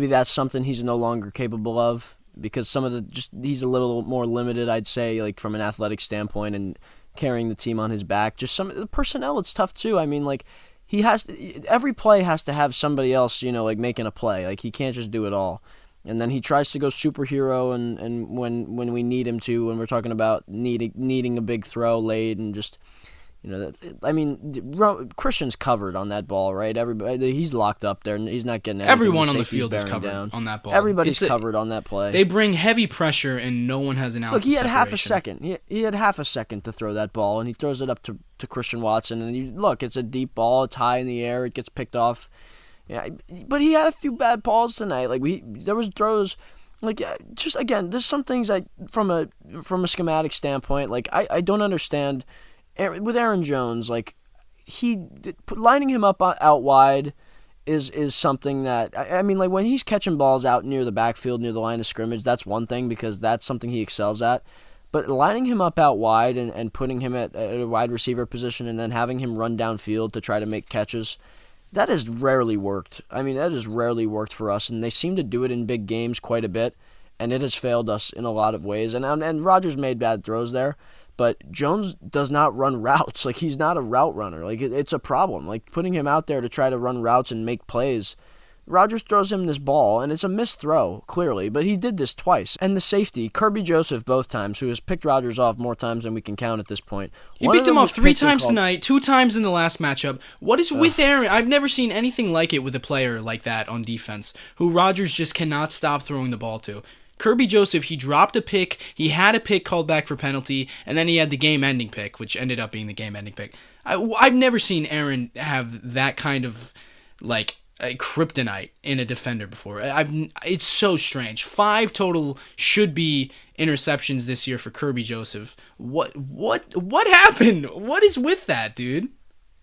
that's something he's no longer capable of, because he's a little more limited, I'd say, like from an athletic standpoint and carrying the team on his back. Just some of the personnel, it's tough too. I mean, like every play has to have somebody else, you know, like making a play. Like he can't just do it all. And then he tries to go superhero, and when we need him to, when we're talking about needing a big throw late, and just, you know, I mean, Christian's covered on that ball, right? Everybody, he's locked up there, and he's not getting anything. Everyone on the field is covered on that ball. Everybody's covered on that play. They bring heavy pressure, and no one has an ounce of separation. Look, he had half a second. He had half a second to throw that ball, and he throws it up to Christian Watson, and look, it's a deep ball. It's high in the air. It gets picked off. Yeah, but he had a few bad balls tonight. Like there was throws, like just again, there's some things that from a schematic standpoint, like I don't understand. With Aaron Jones, like lining him up out wide is something that I mean, like when he's catching balls out near the backfield, near the line of scrimmage, that's one thing because that's something he excels at. But lining him up out wide and putting him at a wide receiver position and then having him run downfield to try to make catches, that has rarely worked. I mean, that has rarely worked for us, and they seem to do it in big games quite a bit, and it has failed us in a lot of ways. And Rodgers made bad throws there, but Jones does not run routes. Like, he's not a route runner. Like, it's a problem. Like, putting him out there to try to run routes and make plays, Rodgers throws him this ball, and it's a missed throw, clearly, but he did this twice. And the safety, Kirby Joseph, both times, who has picked Rodgers off more times than we can count at this point. He picked him off 3 times tonight, 2 times in the last matchup. What is with Aaron? I've never seen anything like it with a player like that on defense, who Rodgers just cannot stop throwing the ball to. Kirby Joseph, he dropped a pick, he had a pick called back for penalty, and then he had the game-ending pick, which ended up being the game-ending pick. I've never seen Aaron have that kind of, like, a kryptonite in a defender before. It's so strange. 5 total should be interceptions this year for Kirby Joseph. What happened? What is with that, dude?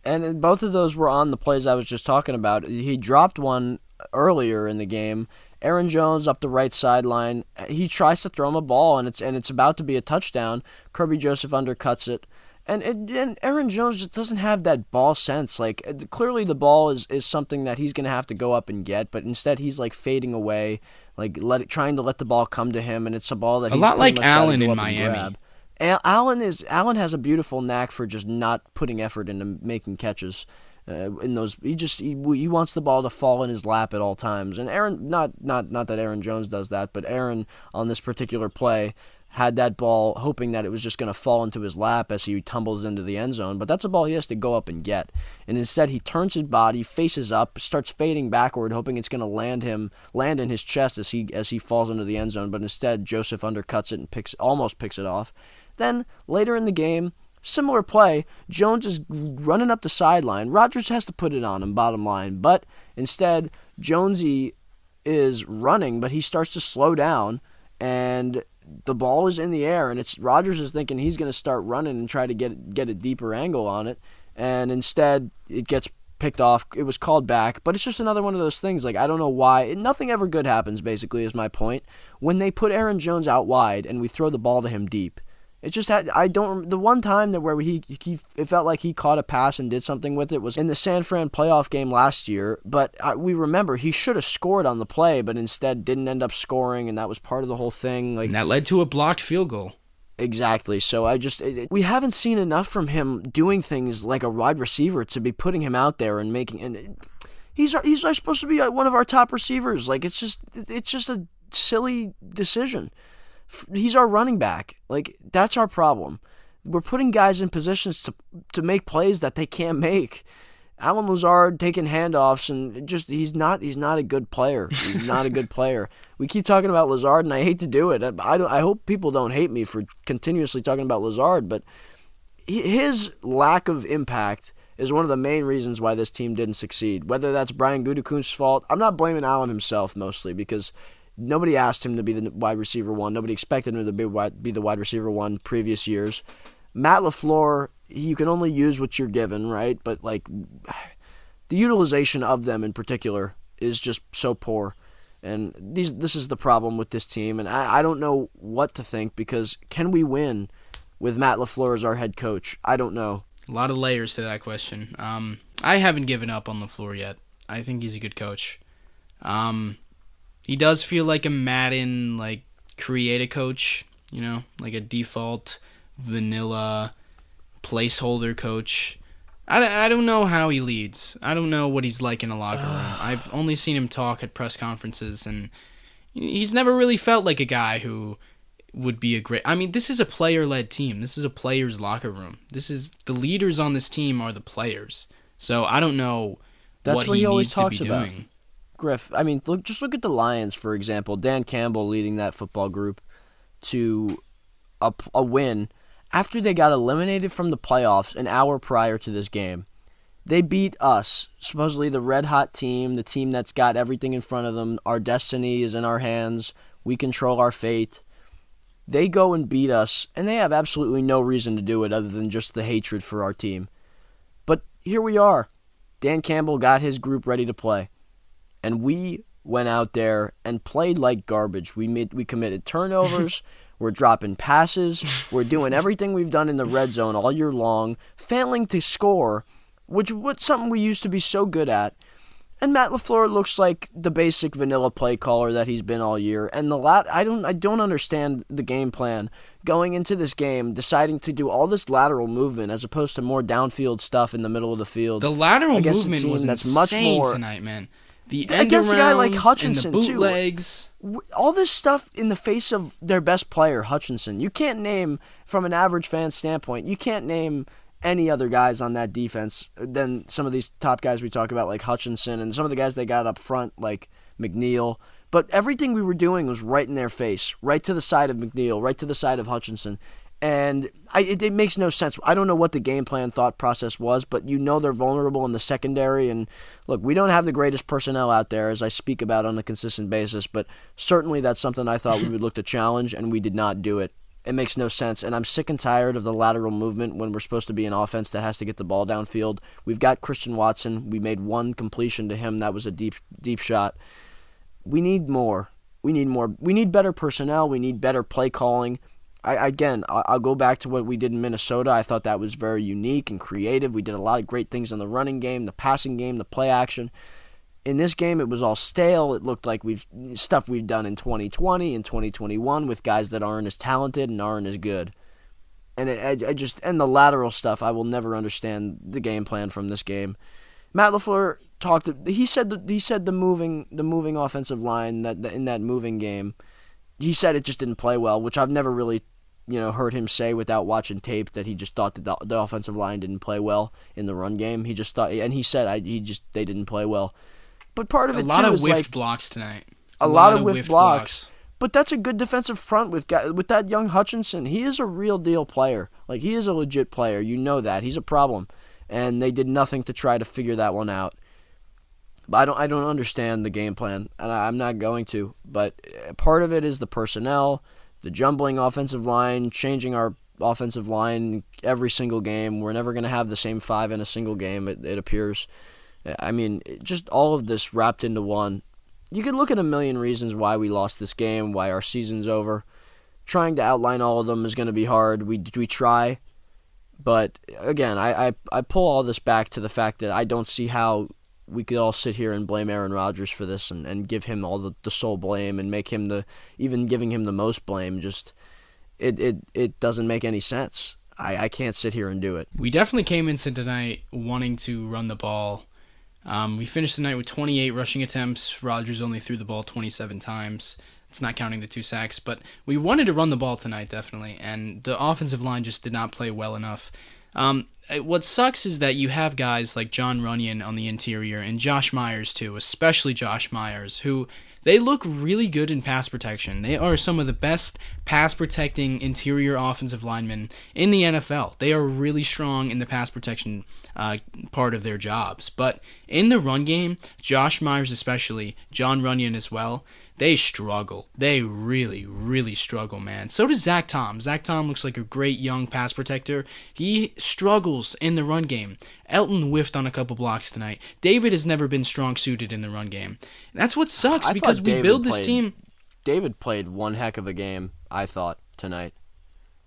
And both of those were on the plays I was just talking about. He dropped one earlier in the game. Aaron Jones up the right sideline. He tries to throw him a ball, and it's about to be a touchdown. Kirby Joseph undercuts it. And Aaron Jones just doesn't have that ball sense. Like, clearly the ball is something that he's going to have to go up and get, but instead he's, like, fading away, like, trying to let the ball come to him, and it's a ball that he's a lot like Allen in Miami. Allen has a beautiful knack for just not putting effort into making catches. In those, he wants the ball to fall in his lap at all times. And Aaron, not that Aaron Jones does that, but Aaron on this particular play had that ball hoping that it was just going to fall into his lap as he tumbles into the end zone, but that's a ball he has to go up and get. And instead he turns his body, faces up, starts fading backward, hoping it's going to land in his chest as he falls into the end zone, but instead Joseph undercuts it and almost picks it off. Then later in the game, similar play, Jones is running up the sideline. Rodgers has to put it on him, bottom line, but instead Jonesy is running, but he starts to slow down, and the ball is in the air, and Rodgers is thinking he's going to start running and try to get a deeper angle on it, and instead it gets picked off. It was called back, but it's just another one of those things. Like, I don't know why. Nothing ever good happens, basically, is my point. When they put Aaron Jones out wide and we throw the ball to him deep, it just had. I don't. The one time that where it felt like he caught a pass and did something with it was in the San Fran playoff game last year. But we remember he should have scored on the play, but instead didn't end up scoring, and that was part of the whole thing. Like, And that led to a blocked field goal. exactly. So we haven't seen enough from him doing things like a wide receiver to be putting him out there and making. And he's supposed to be one of our top receivers. Like, it's just a silly decision. He's our running back. Like, that's our problem. We're putting guys in positions to make plays that they can't make. Alan Lazard taking handoffs, and just he's not a good player. He's not a good player. We keep talking about Lazard, and I hate to do it. I hope people don't hate me for continuously talking about Lazard, but his lack of impact is one of the main reasons why this team didn't succeed. Whether that's Brian Gutekunst's fault, I'm not blaming Allen himself mostly, because nobody asked him to be the wide receiver one. Nobody expected him to be the wide receiver one previous years. Matt LaFleur, you can only use what you're given, right? But, like, the utilization of them in particular is just so poor. And this is the problem with this team. And I don't know what to think, because can we win with Matt LaFleur as our head coach? I don't know. A lot of layers to that question. I haven't given up on LaFleur yet. I think he's a good coach. He does feel like a Madden, like, create-a coach, like a default vanilla placeholder coach. I don't know how he leads. I don't know what he's like in a locker room. I've only seen him talk at press conferences, and he's never really felt like a guy who would be a great... I mean, this is a player-led team. This is a player's locker room. The leaders on this team are the players. So I don't know what he always needs talks to be about. Doing. Griff, I mean, look at the Lions, for example. Dan Campbell leading that football group to a win after they got eliminated from the playoffs an hour prior to this game. They beat us, supposedly the red-hot team, the team that's got everything in front of them. Our destiny is in our hands. We control our fate. They go and beat us, and they have absolutely no reason to do it other than just the hatred for our team. But here we are. Dan Campbell got his group ready to play. And we went out there and played like garbage. We committed turnovers. We're dropping passes. We're doing everything we've done in the red zone all year long, failing to score, which was something we used to be so good at. And Matt LaFleur looks like the basic vanilla play caller that he's been all year. And I don't understand the game plan going into this game, deciding to do all this lateral movement as opposed to more downfield stuff in the middle of the field. The lateral movement was insane tonight, man. The end against a guy like Hutchinson, and the bootlegs. Too. All this stuff in the face of their best player, Hutchinson. You can't name, from an average fan standpoint, you can't name any other guys on that defense than some of these top guys we talk about, like Hutchinson, and some of the guys they got up front, like McNeil. But everything we were doing was right in their face, right to the side of McNeil, right to the side of Hutchinson. And it makes no sense. I don't know what the game plan thought process was, but they're vulnerable in the secondary. And look, we don't have the greatest personnel out there, as I speak about on a consistent basis, but certainly that's something I thought we would look to challenge, and we did not do it. It makes no sense, and I'm sick and tired of the lateral movement when we're supposed to be an offense that has to get the ball downfield. We've got Christian Watson. We made one completion to him. That was a deep shot. We need more. We need better personnel. We need better play calling. I'll go back to what we did in Minnesota. I thought that was very unique and creative. We did a lot of great things in the running game, the passing game, the play action. In this game, it was all stale. It looked like we've done in 2020 and 2021 with guys that aren't as talented and aren't as good. And and the lateral stuff, I will never understand the game plan from this game. Matt LaFleur he said the moving offensive line that in that moving game, he said it just didn't play well, which I've never really heard him say without watching tape, that he just thought that the offensive line didn't play well in the run game. He just thought, and he said they didn't play well. But part of it too is like a lot of whiffed blocks tonight. A lot of whiffed blocks. But that's a good defensive front with that young Hutchinson. He is a real deal player. Like, he is a legit player. You know that. He's a problem. And they did nothing to try to figure that one out. But I don't understand the game plan, and I'm not going to. But part of it is the personnel, the jumbling offensive line, changing our offensive line every single game. We're never going to have the same five in a single game, it appears. I mean, just all of this wrapped into one. You could look at a million reasons why we lost this game, why our season's over. Trying to outline all of them is going to be hard. We try, but again, I pull all this back to the fact that I don't see how we could all sit here and blame Aaron Rodgers for this and give him all the sole blame and make him even giving him the most blame. Just it doesn't make any sense. I can't sit here and do it. We definitely came into tonight wanting to run the ball. We finished the night with 28 rushing attempts. Rodgers only threw the ball 27 times. It's not counting the 2 sacks, but we wanted to run the ball tonight, definitely, and the offensive line just did not play well enough. What sucks is that you have guys like John Runyon on the interior and Josh Myers, too, especially Josh Myers, who they look really good in pass protection. They are some of the best pass-protecting interior offensive linemen in the NFL. They are really strong in the pass protection part of their jobs. But in the run game, Josh Myers especially, John Runyon as well, they struggle. They really, really struggle, man. So does Zach Tom. Zach Tom looks like a great young pass protector. He struggles in the run game. Elton whiffed on a couple blocks tonight. David has never been strong-suited in the run game. That's what sucks because we build this team. David played one heck of a game, I thought, tonight.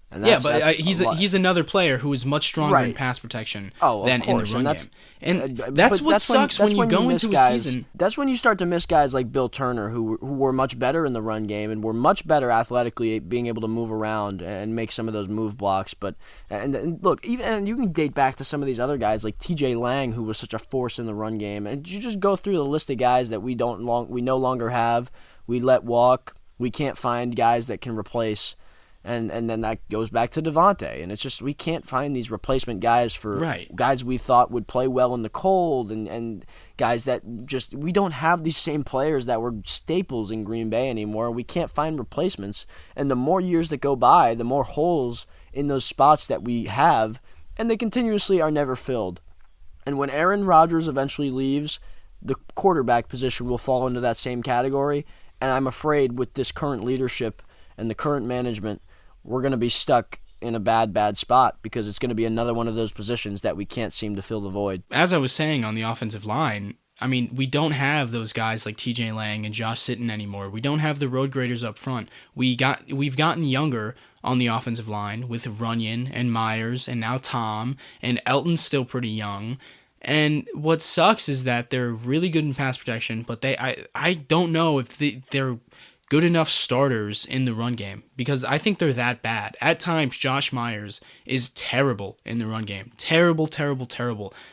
And he's another player who is much stronger in pass protection than in the run game. And that's what sucks when you go into a season. That's when you start to miss guys like Bill Turner, who were much better in the run game and were much better athletically, being able to move around and make some of those move blocks. But and look, even you can date back to some of these other guys like T.J. Lang, who was such a force in the run game. And you just go through the list of guys that we no longer have. We let walk. We can't find guys that can replace. And then that goes back to Devontae. And it's just we can't find these replacement guys for guys we thought would play well in the cold and guys that just we don't have these same players that were staples in Green Bay anymore. We can't find replacements. And the more years that go by, the more holes in those spots that we have, and they continuously are never filled. And when Aaron Rodgers eventually leaves, the quarterback position will fall into that same category. And I'm afraid with this current leadership and the current management, we're going to be stuck in a bad spot because it's going to be another one of those positions that we can't seem to fill the void. As I was saying on the offensive line, I mean, we don't have those guys like TJ Lang and Josh Sitton anymore. We don't have the road graders up front. We've gotten younger on the offensive line with Runyon and Myers and now Tom, and Elton's still pretty young. And what sucks is that they're really good in pass protection, but I don't know if they're good enough starters in the run game because I think they're that bad. At times, Josh Myers is terrible in the run game. Terrible.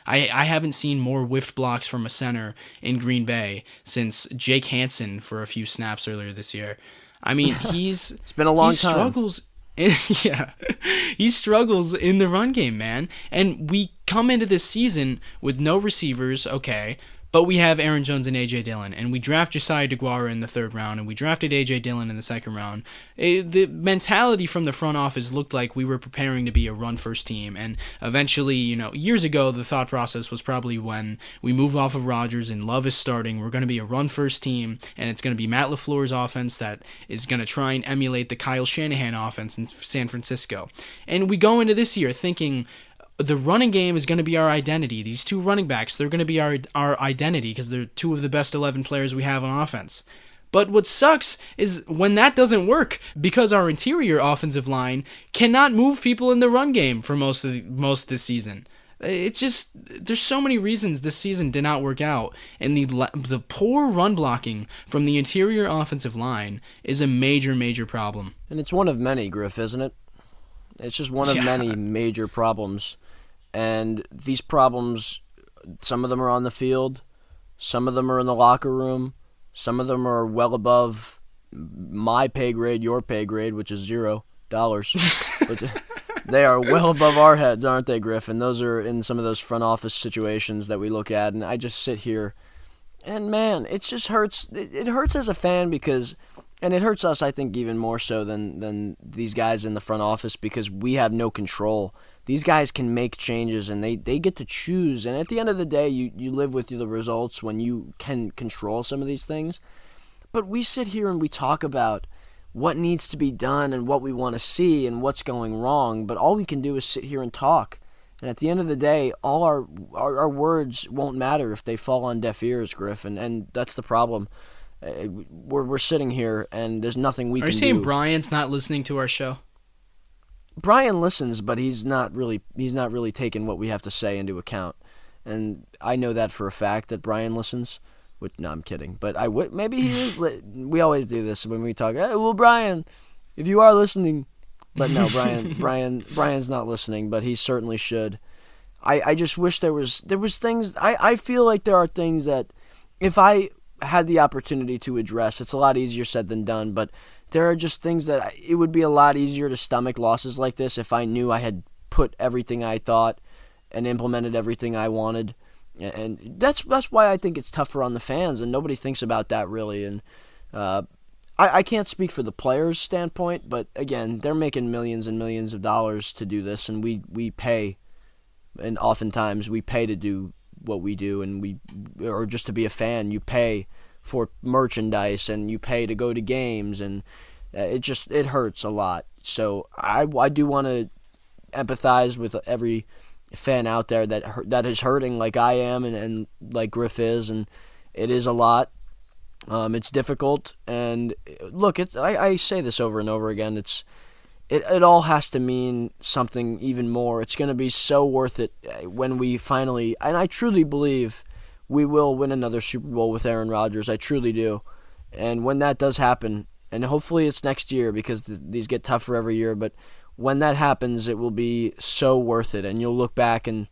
I haven't seen more whiffed blocks from a center in Green Bay since Jake Hansen for a few snaps earlier this year. I mean, it's been a long time. Struggles. He struggles in the run game, man. And we come into this season with no receivers, okay, but we have Aaron Jones and A.J. Dillon, and we draft Josiah DeGuara in the 3rd round, and we drafted A.J. Dillon in the 2nd round. The mentality from the front office looked like we were preparing to be a run-first team, and eventually, years ago, the thought process was probably when we move off of Rodgers and Love is starting, we're going to be a run-first team, and it's going to be Matt LaFleur's offense that is going to try and emulate the Kyle Shanahan offense in San Francisco. And we go into this year thinking the running game is going to be our identity. These 2 running backs, they're going to be our identity because they're 2 of the best 11 players we have on offense. But what sucks is when that doesn't work because our interior offensive line cannot move people in the run game for most of this season. It's just there's so many reasons this season did not work out, and the poor run blocking from the interior offensive line is a major problem. And it's one of many, Griff, isn't it? It's just one of many major problems. And these problems, some of them are on the field, some of them are in the locker room, some of them are well above my pay grade, your pay grade, which is $0. But they are well above our heads, aren't they, Griff? And those are in some of those front office situations that we look at. And I just sit here, and man, it just hurts. It hurts as a fan because, and it hurts us, I think, even more so than these guys in the front office because we have no control. These guys can make changes, and they get to choose. And at the end of the day, you live with the results when you can control some of these things. But we sit here and we talk about what needs to be done and what we want to see and what's going wrong. But all we can do is sit here and talk And at the end of the day, all our words won't matter if they fall on deaf ears, Griff. And that's the problem. We're sitting here, and there's nothing we Are you can saying do. Brian's not listening to our show? Brian listens, but he's not really taking what we have to say into account. And I know that for a fact that Brian listens. Which, no, I'm kidding. But maybe he is. We always do this when we talk. Hey, well, Brian, if you are listening, but no, Brian's not listening. But he certainly should. I just wish there was things. I feel like there are things that if I had the opportunity to address, it's a lot easier said than done. But there are just things that it would be a lot easier to stomach losses like this if I knew I had put everything I thought and implemented everything I wanted. And that's why I think it's tougher on the fans, and nobody thinks about that really. And I can't speak for the players' standpoint, but again, they're making millions and millions of dollars to do this, and we pay, and oftentimes we pay to do what we do, and or just to be a fan, you pay for merchandise and you pay to go to games, and it hurts a lot. So I do want to empathize with every fan out there that is hurting like I am and like Griff is, and it is a lot. It's difficult, and look, I say this over and over again. It all has to mean something even more. It's going to be so worth it when we finally, and I truly believe we will win another Super Bowl with Aaron Rodgers. I truly do, and when that does happen, and hopefully it's next year because these get tougher every year, but when that happens, it will be so worth it, and you'll look back and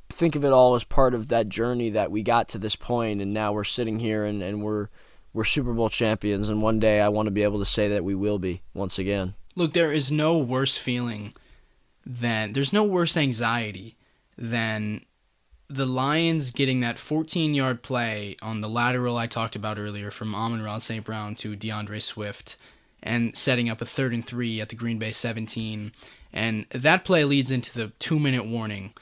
think of it all as part of that journey that we got to this point, and now we're sitting here and we're Super Bowl champions, and one day I want to be able to say that we will be once again. Look, there's no worse anxiety than the Lions getting that 14-yard play on the lateral I talked about earlier from Amon-Ra St. Brown to DeAndre Swift, and setting up a 3rd and 3 at the Green Bay 17. And that play leads into the 2-minute warning.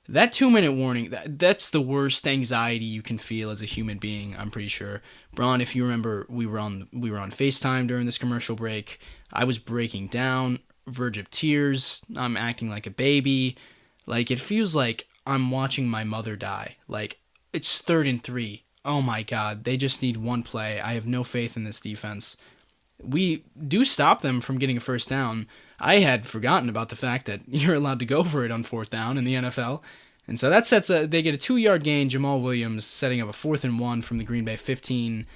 That 2-minute warning, that's the worst anxiety you can feel as a human being, I'm pretty sure. Bron, if you remember, we were on FaceTime during this commercial break. I was breaking down, verge of tears. I'm acting like a baby. Like, it feels like I'm watching my mother die. Like, it's 3rd and 3. Oh my God, they just need one play. I have no faith in this defense. We do stop them from getting a first down. I had forgotten about the fact that you're allowed to go for it on 4th down in the NFL. And so that they get a 2-yard gain, Jamal Williams setting up a 4th and 1 from the Green Bay 15.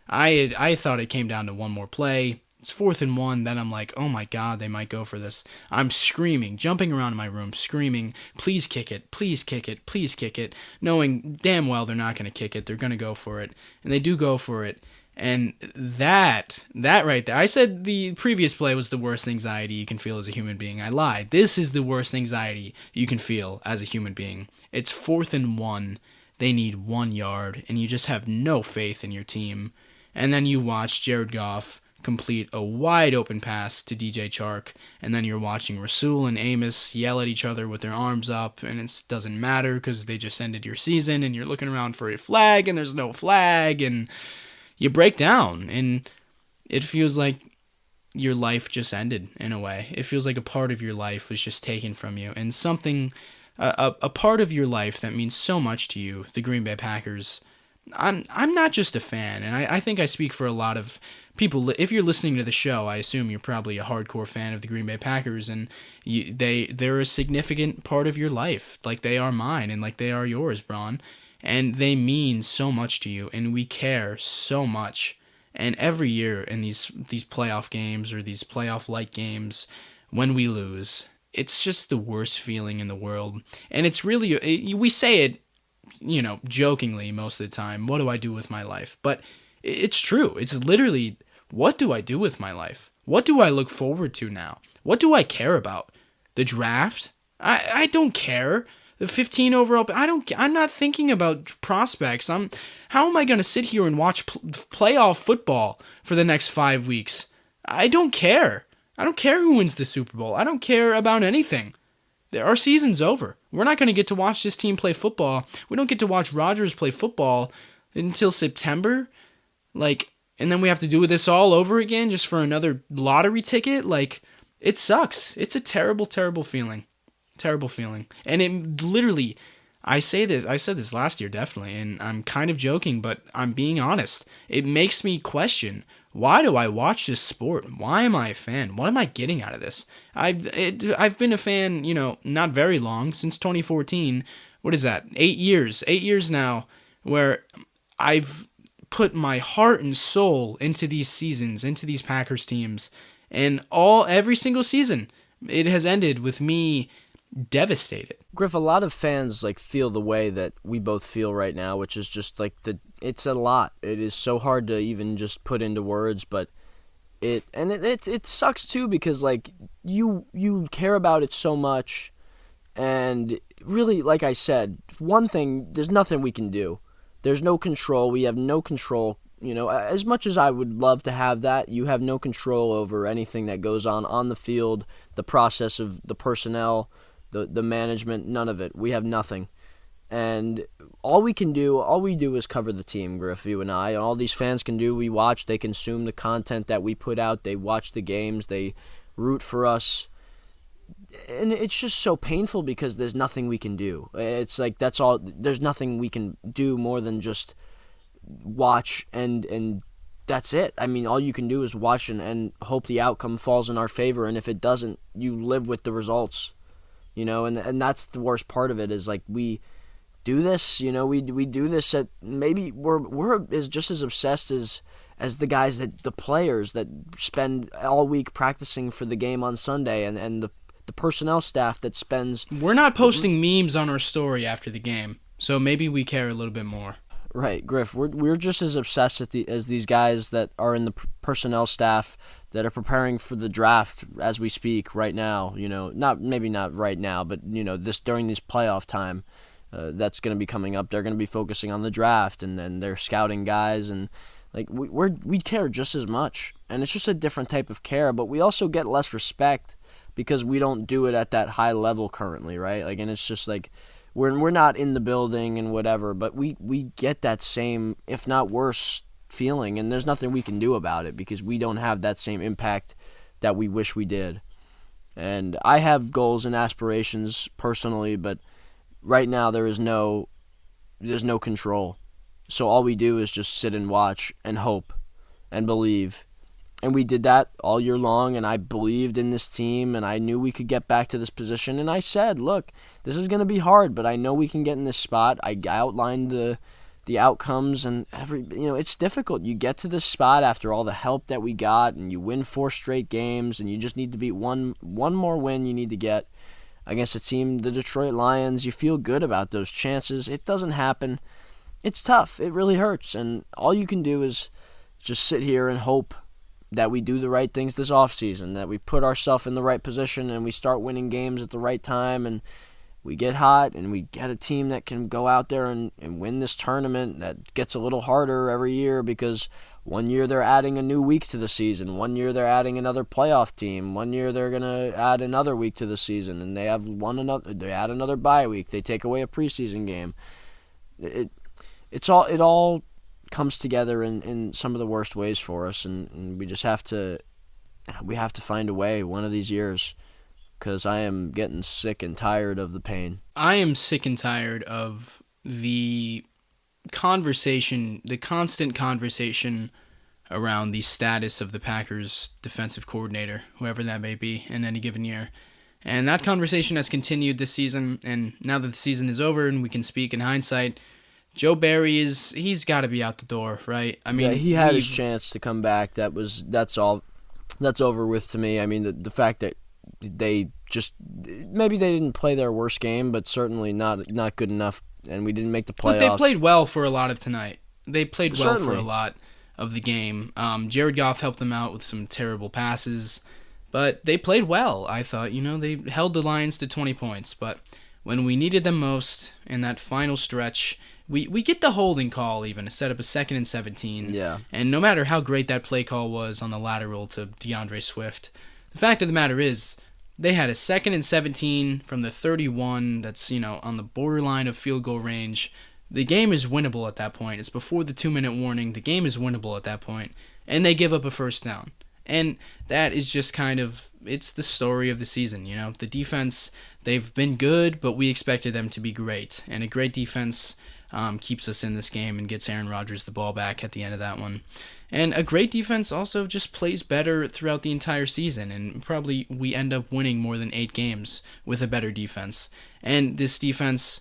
I thought it came down to one more play. It's 4th and 1, then I'm like, oh my God, they might go for this. I'm screaming, jumping around in my room, screaming, please kick it, please kick it, please kick it, knowing damn well they're not going to kick it, they're going to go for it. And they do go for it. And that right there, I said the previous play was the worst anxiety you can feel as a human being. I lied. This is the worst anxiety you can feel as a human being. It's 4th and 1. They need 1 yard, and you just have no faith in your team. And then you watch Jared Goff complete a wide open pass to DJ Chark, and then you're watching Rasul and Amos yell at each other with their arms up, and it doesn't matter because they just ended your season, and you're looking around for a flag, and there's no flag, and you break down, and it feels like your life just ended in a way. It feels like a part of your life was just taken from you, and something, a part of your life that means so much to you, the Green Bay Packers. I'm not just a fan, and I think I speak for a lot of people. If you're listening to the show, I assume you're probably a hardcore fan of the Green Bay Packers, and they're a significant part of your life, like they are mine, and like they are yours, Bron. And they mean so much to you, and we care so much. And every year in these playoff games or these playoff-like games, when we lose, it's just the worst feeling in the world. And it's really, we say it, jokingly most of the time, what do I do with my life? But it's true. It's literally, what do I do with my life? What do I look forward to now? What do I care about? The draft? I don't care. The 15 overall, I'm not thinking about prospects. How am I going to sit here and watch playoff football for the next 5 weeks? I don't care. I don't care who wins the Super Bowl. I don't care about anything. Our season's over. We're not going to get to watch this team play football. We don't get to watch Rodgers play football until September. And then we have to do this all over again just for another lottery ticket. It sucks. It's a terrible, terrible feeling. Terrible feeling. And it literally, I said this last year definitely, and I'm kind of joking, but I'm being honest. It makes me question, why do I watch this sport? Why am I a fan? What am I getting out of this? I've been a fan, not very long, since 2014. What is that? 8 years. 8 years now where I've put my heart and soul into these seasons, into these Packers teams, and every single season it has ended with me devastated. Griff, a lot of fans feel the way that we both feel right now, which is just it's a lot. It is so hard to even just put into words, but it sucks too, because you care about it so much, and really, like I said, one thing, there's nothing we can do. There's no control. We have no control. As much as I would love to have that, you have no control over anything that goes on the field, the process of the personnel, the management, none of it. We have nothing. And all we do is cover the team, Griff, you and I. And all these fans can do, we watch, they consume the content that we put out, they watch the games, they root for us. And it's just so painful because there's nothing we can do. It's that's all. There's nothing we can do more than just watch, and that's it. I mean, all you can do is watch and hope the outcome falls in our favor. And if it doesn't, you live with the results. And that's the worst part of it, is we do this. We do this at, maybe we're just as obsessed as the guys, the players that spend all week practicing for the game on Sunday, and the personnel staff that spends... We're not posting memes on our story after the game, so maybe we care a little bit more. Right, Griff. We're just as obsessed as these guys that are in the personnel staff that are preparing for the draft as we speak right now. Maybe not right now, but during this playoff time that's going to be coming up. They're going to be focusing on the draft, and then they're scouting guys, and we care just as much. And it's just a different type of care, but we also get less respect because we don't do it at that high level currently, right? And it's just we're not in the building and whatever, but we get that same, if not worse, feeling, and there's nothing we can do about it because we don't have that same impact that we wish we did. And I have goals and aspirations personally, but right now there's no control. So all we do is just sit and watch and hope and believe. And we did that all year long, and I believed in this team, and I knew we could get back to this position. And I said, look, this is going to be hard, but I know we can get in this spot. I outlined the outcomes, and it's difficult. You get to this spot after all the help that we got, and you win 4 straight games, and you just need to beat one more win you need to get against a team, the Detroit Lions. You feel good about those chances. It doesn't happen. It's tough. It really hurts, and all you can do is just sit here and hope that we do the right things this offseason, that we put ourselves in the right position and we start winning games at the right time, and we get hot and we get a team that can go out there and win this tournament. That gets a little harder every year because one year they're adding a new week to the season, one year they're adding another playoff team, one year they're going to add another week to the season, and they add another bye week, they take away a preseason game. It all comes together in some of the worst ways for us, and we just have to find a way one of these years, because I am getting sick and tired of the pain. I am sick and tired of the constant conversation around the status of the Packers defensive coordinator, whoever that may be, in any given year. And that conversation has continued this season, and now that the season is over and we can speak in hindsight, Joe Barry he's got to be out the door, right? I mean, yeah, he had his chance to come back. That's over with to me. I mean, the fact that they just, maybe they didn't play their worst game, but certainly not good enough, and we didn't make the playoffs. But they played well for a lot of tonight. They played well Certainly. for a lot of the game. Jared Goff helped them out with some terrible passes, but they played well, I thought. They held the Lions to 20 points, but when we needed them most in that final stretch, we get the holding call even to set up a 2nd and 17. Yeah. And no matter how great that play call was on the lateral to DeAndre Swift, the fact of the matter is they had a 2nd and 17 from the 31 that's, on the borderline of field goal range. The game is winnable at that point. It's before the 2-minute warning. The game is winnable at that point. And they give up a first down. And that is just kind of it's the story of the season. The defense, they've been good, but we expected them to be great, and a great defense keeps us in this game and gets Aaron Rodgers the ball back at the end of that one. And a great defense also just plays better throughout the entire season, and probably we end up winning more than 8 games with a better defense. And this defense,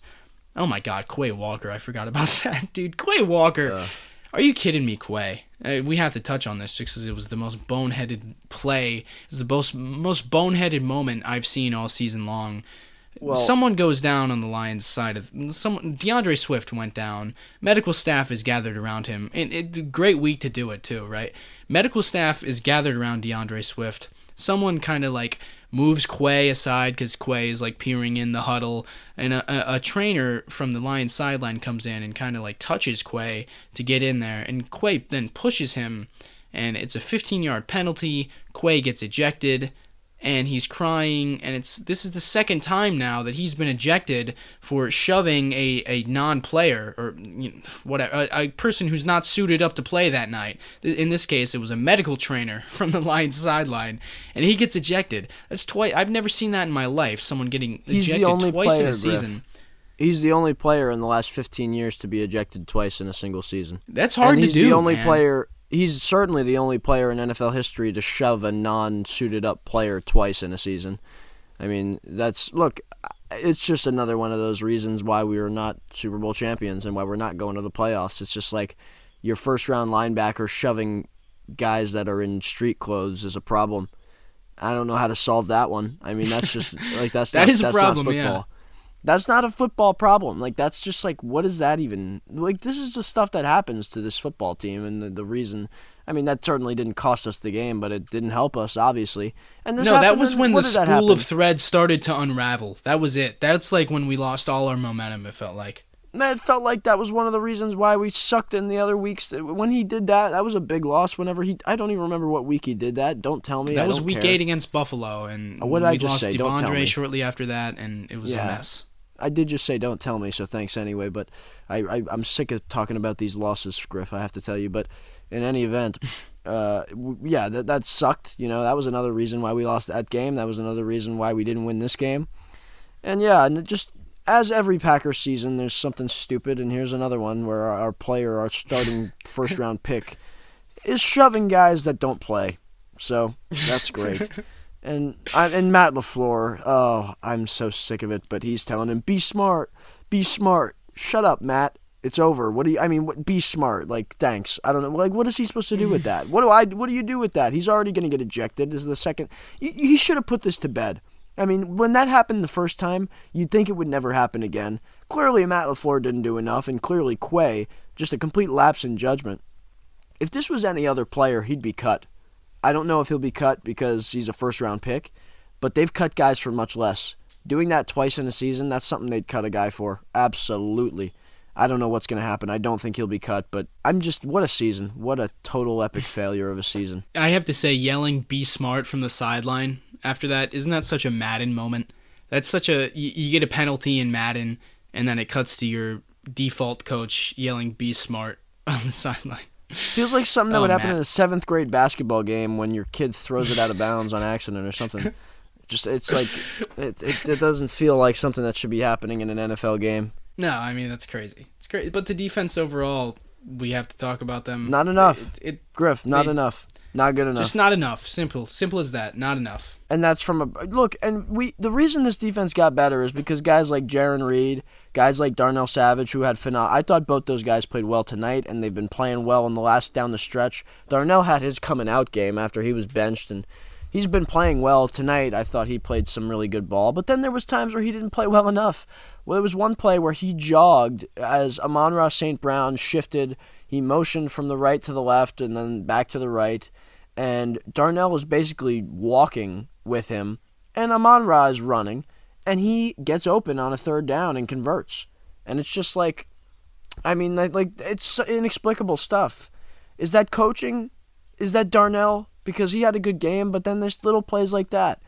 oh my God, Quay Walker, I forgot about that, dude. Quay Walker, are you kidding me, Quay? We have to touch on this just because it was the most boneheaded play. It was the most boneheaded moment I've seen all season long. Well, someone goes down on the Lions' side of DeAndre Swift went down. Medical staff is gathered around him. And great week to do it too, right? Medical staff is gathered around DeAndre Swift. Someone kind of like moves Quay aside because Quay is like peering in the huddle, and a trainer from the Lions sideline comes in and kind of like touches Quay to get in there, and Quay then pushes him, and it's a 15-yard penalty. Quay gets ejected, and he's crying, and this is the second time now that he's been ejected for shoving a non-player, or whatever, a person who's not suited up to play that night. In this case, it was a medical trainer from the Lions sideline, and he gets ejected. That's twice. I've never seen that in my life, someone getting ejected twice in a season. Griff. He's the only player in the last 15 years to be ejected twice in a single season. That's hard to do, the only man. player... He's certainly the only player in NFL history to shove a non-suited up player twice in a season. I mean, it's just another one of those reasons why we are not Super Bowl champions and why we're not going to the playoffs. It's just like your first-round linebacker shoving guys that are in street clothes is a problem. I don't know how to solve that one. I mean, that's just like that's that not, is that's a problem, not football. Yeah. That's not a football problem. Like, that's just like, what is that even? Like, this is the stuff that happens to this football team, and the reason. I mean, that certainly didn't cost us the game, but it didn't help us, obviously. And this that was when the spool of thread started to unravel. That was it. That's like when we lost all our momentum, it felt like. Man, it felt like that was one of the reasons why we sucked in the other weeks. When he did that, that was a big loss. I don't even remember what week he did that. Don't tell me. That was week 8 against Buffalo, and what did I just say? Don't tell me. Devondre Shortly after that, and it was a mess. I did just say don't tell me, so thanks anyway. But I'm sick of talking about these losses, Griff, I have to tell you. But in any event, that sucked. That was another reason why we lost that game. That was another reason why we didn't win this game. And just as every Packers season, there's something stupid. And here's another one where our starting first-round pick, is shoving guys that don't play. So that's great. And Matt LaFleur, I'm so sick of it, but he's telling him, be smart. Shut up, Matt. It's over. Be smart. Like, thanks. I don't know. Like, what is he supposed to do with that? What do you do with that? He's already going to get ejected. This is the second. He should have put this to bed. I mean, when that happened the first time, you'd think it would never happen again. Clearly, Matt LaFleur didn't do enough, and clearly Quay, just a complete lapse in judgment. If this was any other player, he'd be cut. I don't know if he'll be cut because he's a first-round pick, but they've cut guys for much less. Doing that twice in a season, that's something they'd cut a guy for. Absolutely. I don't know what's going to happen. I don't think he'll be cut, but what a season. What a total epic failure of a season. I have to say, yelling "be smart" from the sideline after that, isn't that such a Madden moment? That's such you get a penalty in Madden, and then it cuts to your default coach yelling "be smart" on the sideline. Feels like something that would happen in a 7th grade basketball game when your kid throws it out of bounds on accident or something. It's like it doesn't feel like something that should be happening in an NFL game. No, I mean, that's crazy. It's crazy, but the defense overall, we have to talk about them. Not enough. Griff, not enough. Not good enough. Just not enough. Simple as that. Not enough. And that's the reason this defense got better is because guys like Jaron Reed, guys like Darnell Savage, who had I thought both those guys played well tonight, and they've been playing well in the last down the stretch. Darnell had his coming out game after he was benched, and he's been playing well tonight. I thought he played some really good ball, but then there was times where he didn't play well enough. Well, there was one play where he jogged as Amon-Ra St. Brown shifted. He motioned from the right to the left and then back to the right, and Darnell was basically walking with him, and Amon-Ra is running, and he gets open on a 3rd down and converts. And it's just like, it's inexplicable stuff. Is that coaching? Is that Darnell? Because he had a good game, but then there's little plays like that.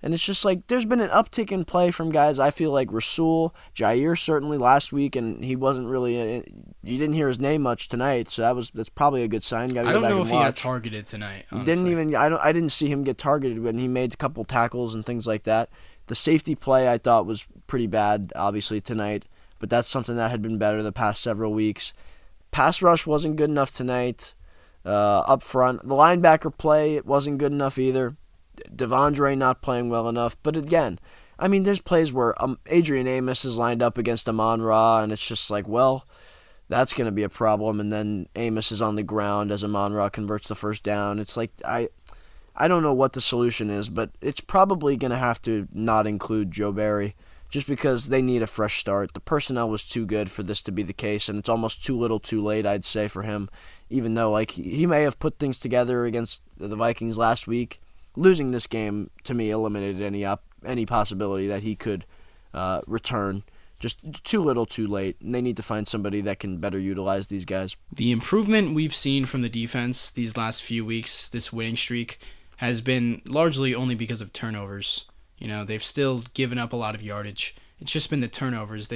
And it's just like there's been an uptick in play from guys. I feel like Rasul, Jair certainly last week, and he wasn't really. You didn't hear his name much tonight, so that's probably a good sign. Got to I go don't back know and if he got watch. targeted tonight, Didn't honestly. even I didn't see him get targeted when he made a couple tackles and things like that. The safety play I thought was pretty bad, obviously tonight, but that's something that had been better the past several weeks. Pass rush wasn't good enough tonight. Up front, the linebacker play it wasn't good enough either. Devondre not playing well enough. But again, I mean, there's plays where Adrian Amos is lined up against Amon-Ra, and it's just like, well, that's going to be a problem. And then Amos is on the ground as Amon-Ra converts the first down. It's like, I don't know what the solution is, but it's probably going to have to not include Joe Barry just because they need a fresh start. The personnel was too good for this to be the case, and it's almost too little too late, I'd say, for him, even though like he may have put things together against the Vikings last week. Losing this game, to me, eliminated any possibility that he could return. Just too little too late, and they need to find somebody that can better utilize these guys. The improvement we've seen from the defense these last few weeks, this winning streak, has been largely only because of turnovers. You know, they've still given up a lot of yardage. It's just been the turnovers.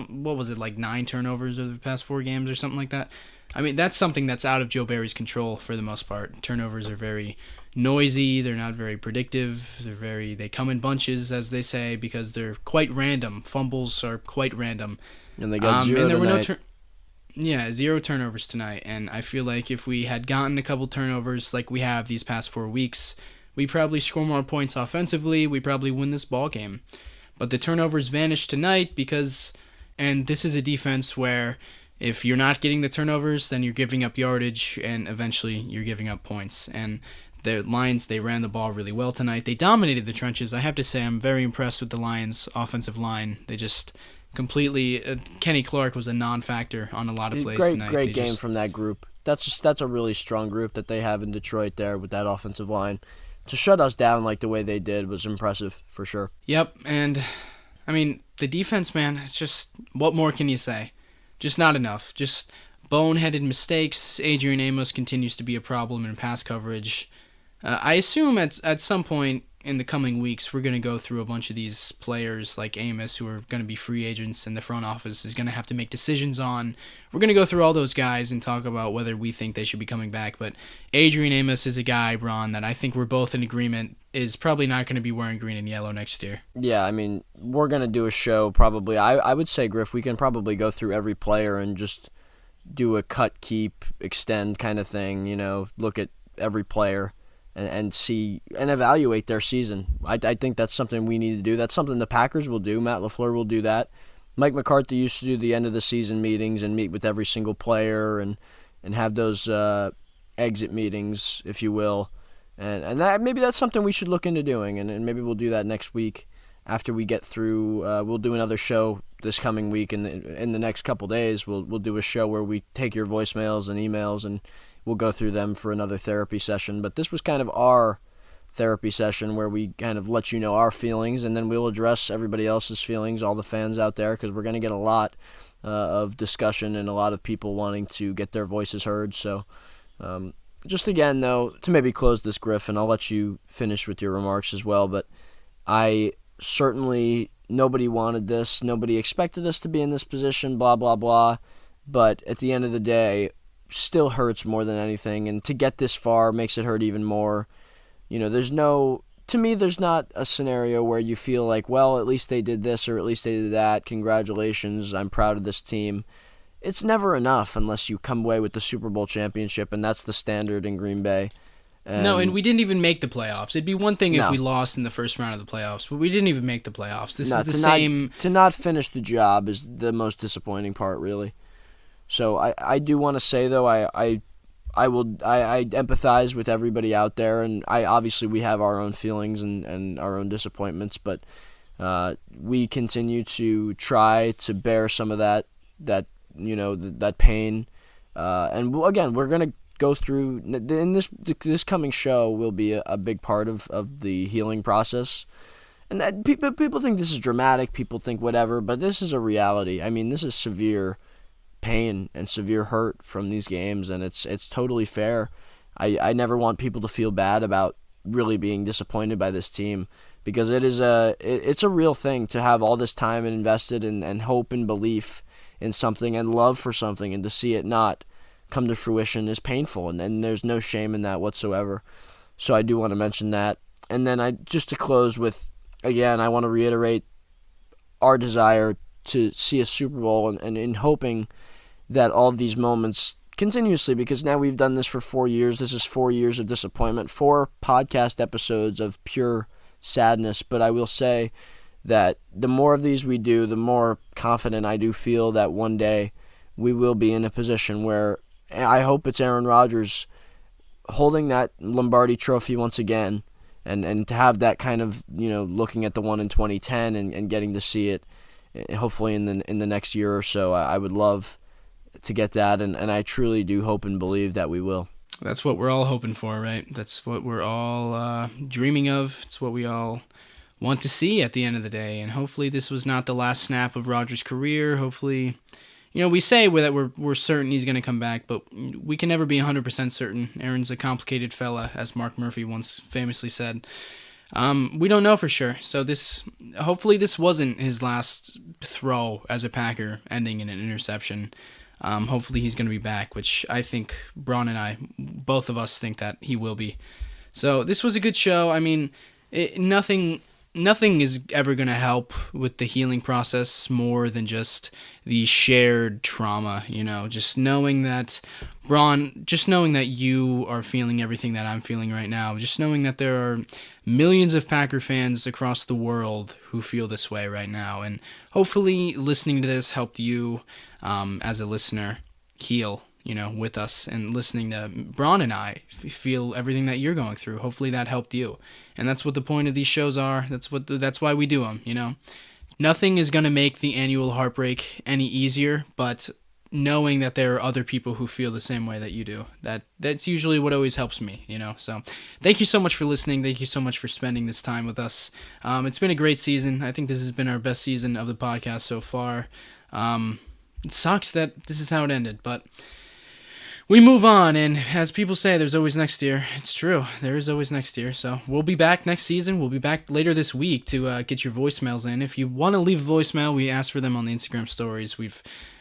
What was it, like 9 turnovers over the past 4 games or something like that? I mean, that's something that's out of Joe Barry's control for the most part. Turnovers are very noisy. They're not very predictive. They come in bunches, as they say, because they're quite random. Fumbles are quite random. And they got zero and there tonight. were yeah, 0 turnovers tonight. And I feel like if we had gotten a couple turnovers like we have these past 4 weeks, we probably score more points offensively. We probably win this ball game. But the turnovers vanished tonight and this is a defense where if you're not getting the turnovers, then you're giving up yardage, and eventually you're giving up points. And the Lions, they ran the ball really well tonight. They dominated the trenches. I have to say, I'm very impressed with the Lions' offensive line. They just completely. Kenny Clark was a non-factor on a lot of plays tonight. Great game from that group. That's a really strong group that they have in Detroit there with that offensive line. To shut us down like the way they did was impressive for sure. Yep, and I mean the defense, man. It's just what more can you say? Just not enough. Just boneheaded mistakes. Adrian Amos continues to be a problem in pass coverage. I assume at some point in the coming weeks we're going to go through a bunch of these players like Amos who are going to be free agents and the front office is going to have to make decisions on. We're going to go through all those guys and talk about whether we think they should be coming back. But Adrian Amos is a guy, Bron, that I think we're both in agreement is probably not going to be wearing green and yellow next year. Yeah, I mean, we're going to do a show probably. I would say, Griff, we can probably go through every player and just do a cut, keep, extend kind of thing, look at every player and see and evaluate their season. I think that's something we need to do. That's something the Packers will do. Matt LaFleur will do that. Mike McCarthy used to do the end of the season meetings and meet with every single player and have those exit meetings, if you will. And that maybe that's something we should look into doing, and maybe we'll do that next week after we get through. We'll do another show this coming week, and in the next couple days, we'll do a show where we take your voicemails and emails, and we'll go through them for another therapy session. But this was kind of our therapy session where we kind of let you know our feelings, and then we'll address everybody else's feelings, all the fans out there, because we're going to get a lot of discussion and a lot of people wanting to get their voices heard. So just again, though, to maybe close this, Griff, and I'll let you finish with your remarks as well, but nobody wanted this, nobody expected us to be in this position, blah, blah, blah, but at the end of the day, still hurts more than anything, and to get this far makes it hurt even more. There's not a scenario where you feel like, well, at least they did this or at least they did that, congratulations, I'm proud of this team. It's never enough unless you come away with the Super Bowl championship, and that's the standard in Green Bay. And we didn't even make the playoffs. It'd be one thing if we lost in the first round of the playoffs, but we didn't even make the playoffs. This is the same. To not finish the job is the most disappointing part, really. So I do want to say, though, I empathize with everybody out there, and obviously we have our own feelings and our own disappointments, but we continue to try to bear some of that pain. And again, we're gonna go through in this coming show will be a big part of the healing process. And that people think this is dramatic, people think whatever, but this is a reality. I mean, this is severe pain and severe hurt from these games, and it's totally fair. I never want people to feel bad about really being disappointed by this team, because it's a real thing to have all this time invested and hope and belief in something and love for something, and to see it not come to fruition is painful, and there's no shame in that whatsoever. So I do want to mention that. And then just to close with, again, I want to reiterate our desire to see a Super Bowl, and in hoping that all these moments continuously, because now we've done this for 4 years. This is 4 years of disappointment, 4 podcast episodes of pure sadness. But I will say that the more of these we do, the more confident I do feel that one day we will be in a position where I hope it's Aaron Rodgers holding that Lombardi trophy once again, and to have that kind of, looking at the one in 2010 and getting to see it hopefully in the next year or so. I would love to get that, and I truly do hope and believe that we will. That's what we're all hoping for, right? That's what we're all dreaming of. It's what we all want to see at the end of the day, and hopefully this was not the last snap of Rodgers' career. Hopefully, we say that we're certain he's going to come back, but we can never be 100% certain. Aaron's a complicated fella, as Mark Murphy once famously said. We don't know for sure. So hopefully this wasn't his last throw as a Packer, ending in an interception. Hopefully he's going to be back, which I think Bron and I, both of us, think that he will be. So this was a good show. I mean, nothing is ever going to help with the healing process more than just the shared trauma, just knowing that, Bron, just knowing that you are feeling everything that I'm feeling right now, just knowing that there are millions of Packer fans across the world who feel this way right now, and hopefully listening to this helped you, as a listener, heal, with us, and listening to Bron and I feel everything that you're going through. Hopefully that helped you. And that's what the point of these shows are. That's why we do them, Nothing is going to make the annual heartbreak any easier, but knowing that there are other people who feel the same way that you do, that's usually what always helps me, So thank you so much for listening. Thank you so much for spending this time with us. It's been a great season. I think this has been our best season of the podcast so far. It sucks that this is how it ended, but we move on, and as people say, there's always next year. It's true. There is always next year. So we'll be back next season. We'll be back later this week to get your voicemails in. If you want to leave a voicemail, we ask for them on the Instagram stories.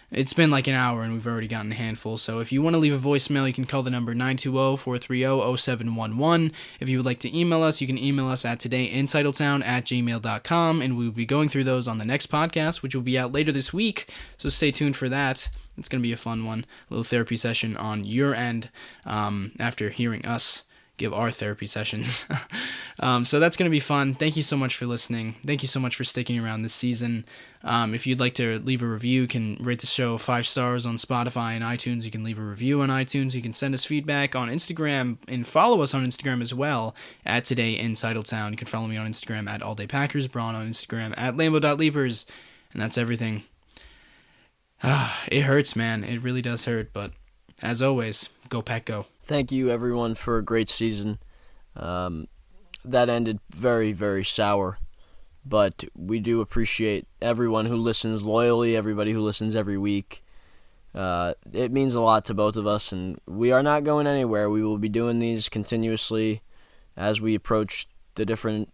It's been like an hour, and we've already gotten a handful. So if you want to leave a voicemail, you can call the number 920-430-0711. If you would like to email us, you can email us at todayintitletown@gmail.com, and we'll be going through those on the next podcast, which will be out later this week. So stay tuned for that. It's going to be a fun one. A little therapy session on your end after hearing us give our therapy sessions. So that's going to be fun. Thank you so much for listening. Thank you so much for sticking around this season. If you'd like to leave a review, you can rate the show 5 stars on Spotify and iTunes. You can leave a review on iTunes. You can send us feedback on Instagram and follow us on Instagram as well at Today in Titletown. You can follow me on Instagram at AllDayPackers, Bron on Instagram at Lambo.Leapers, and that's everything. It hurts, man. It really does hurt, but as always, go Pack Go. Thank you, everyone, for a great season. That ended very, very sour, but we do appreciate everyone who listens loyally, everybody who listens every week. It means a lot to both of us, and we are not going anywhere. We will be doing these continuously as we approach the different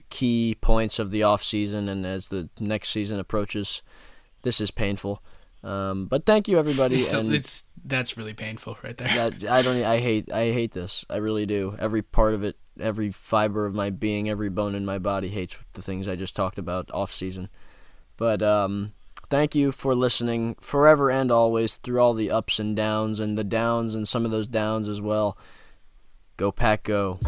key points of the off season, and as the next season approaches. This is painful, but thank you, everybody. That's really painful right there. I hate this. I really do. Every part of it, every fiber of my being, every bone in my body hates the things I just talked about off season. But thank you for listening forever and always through all the ups and downs, and the downs and some of those downs as well. Go Pack Go.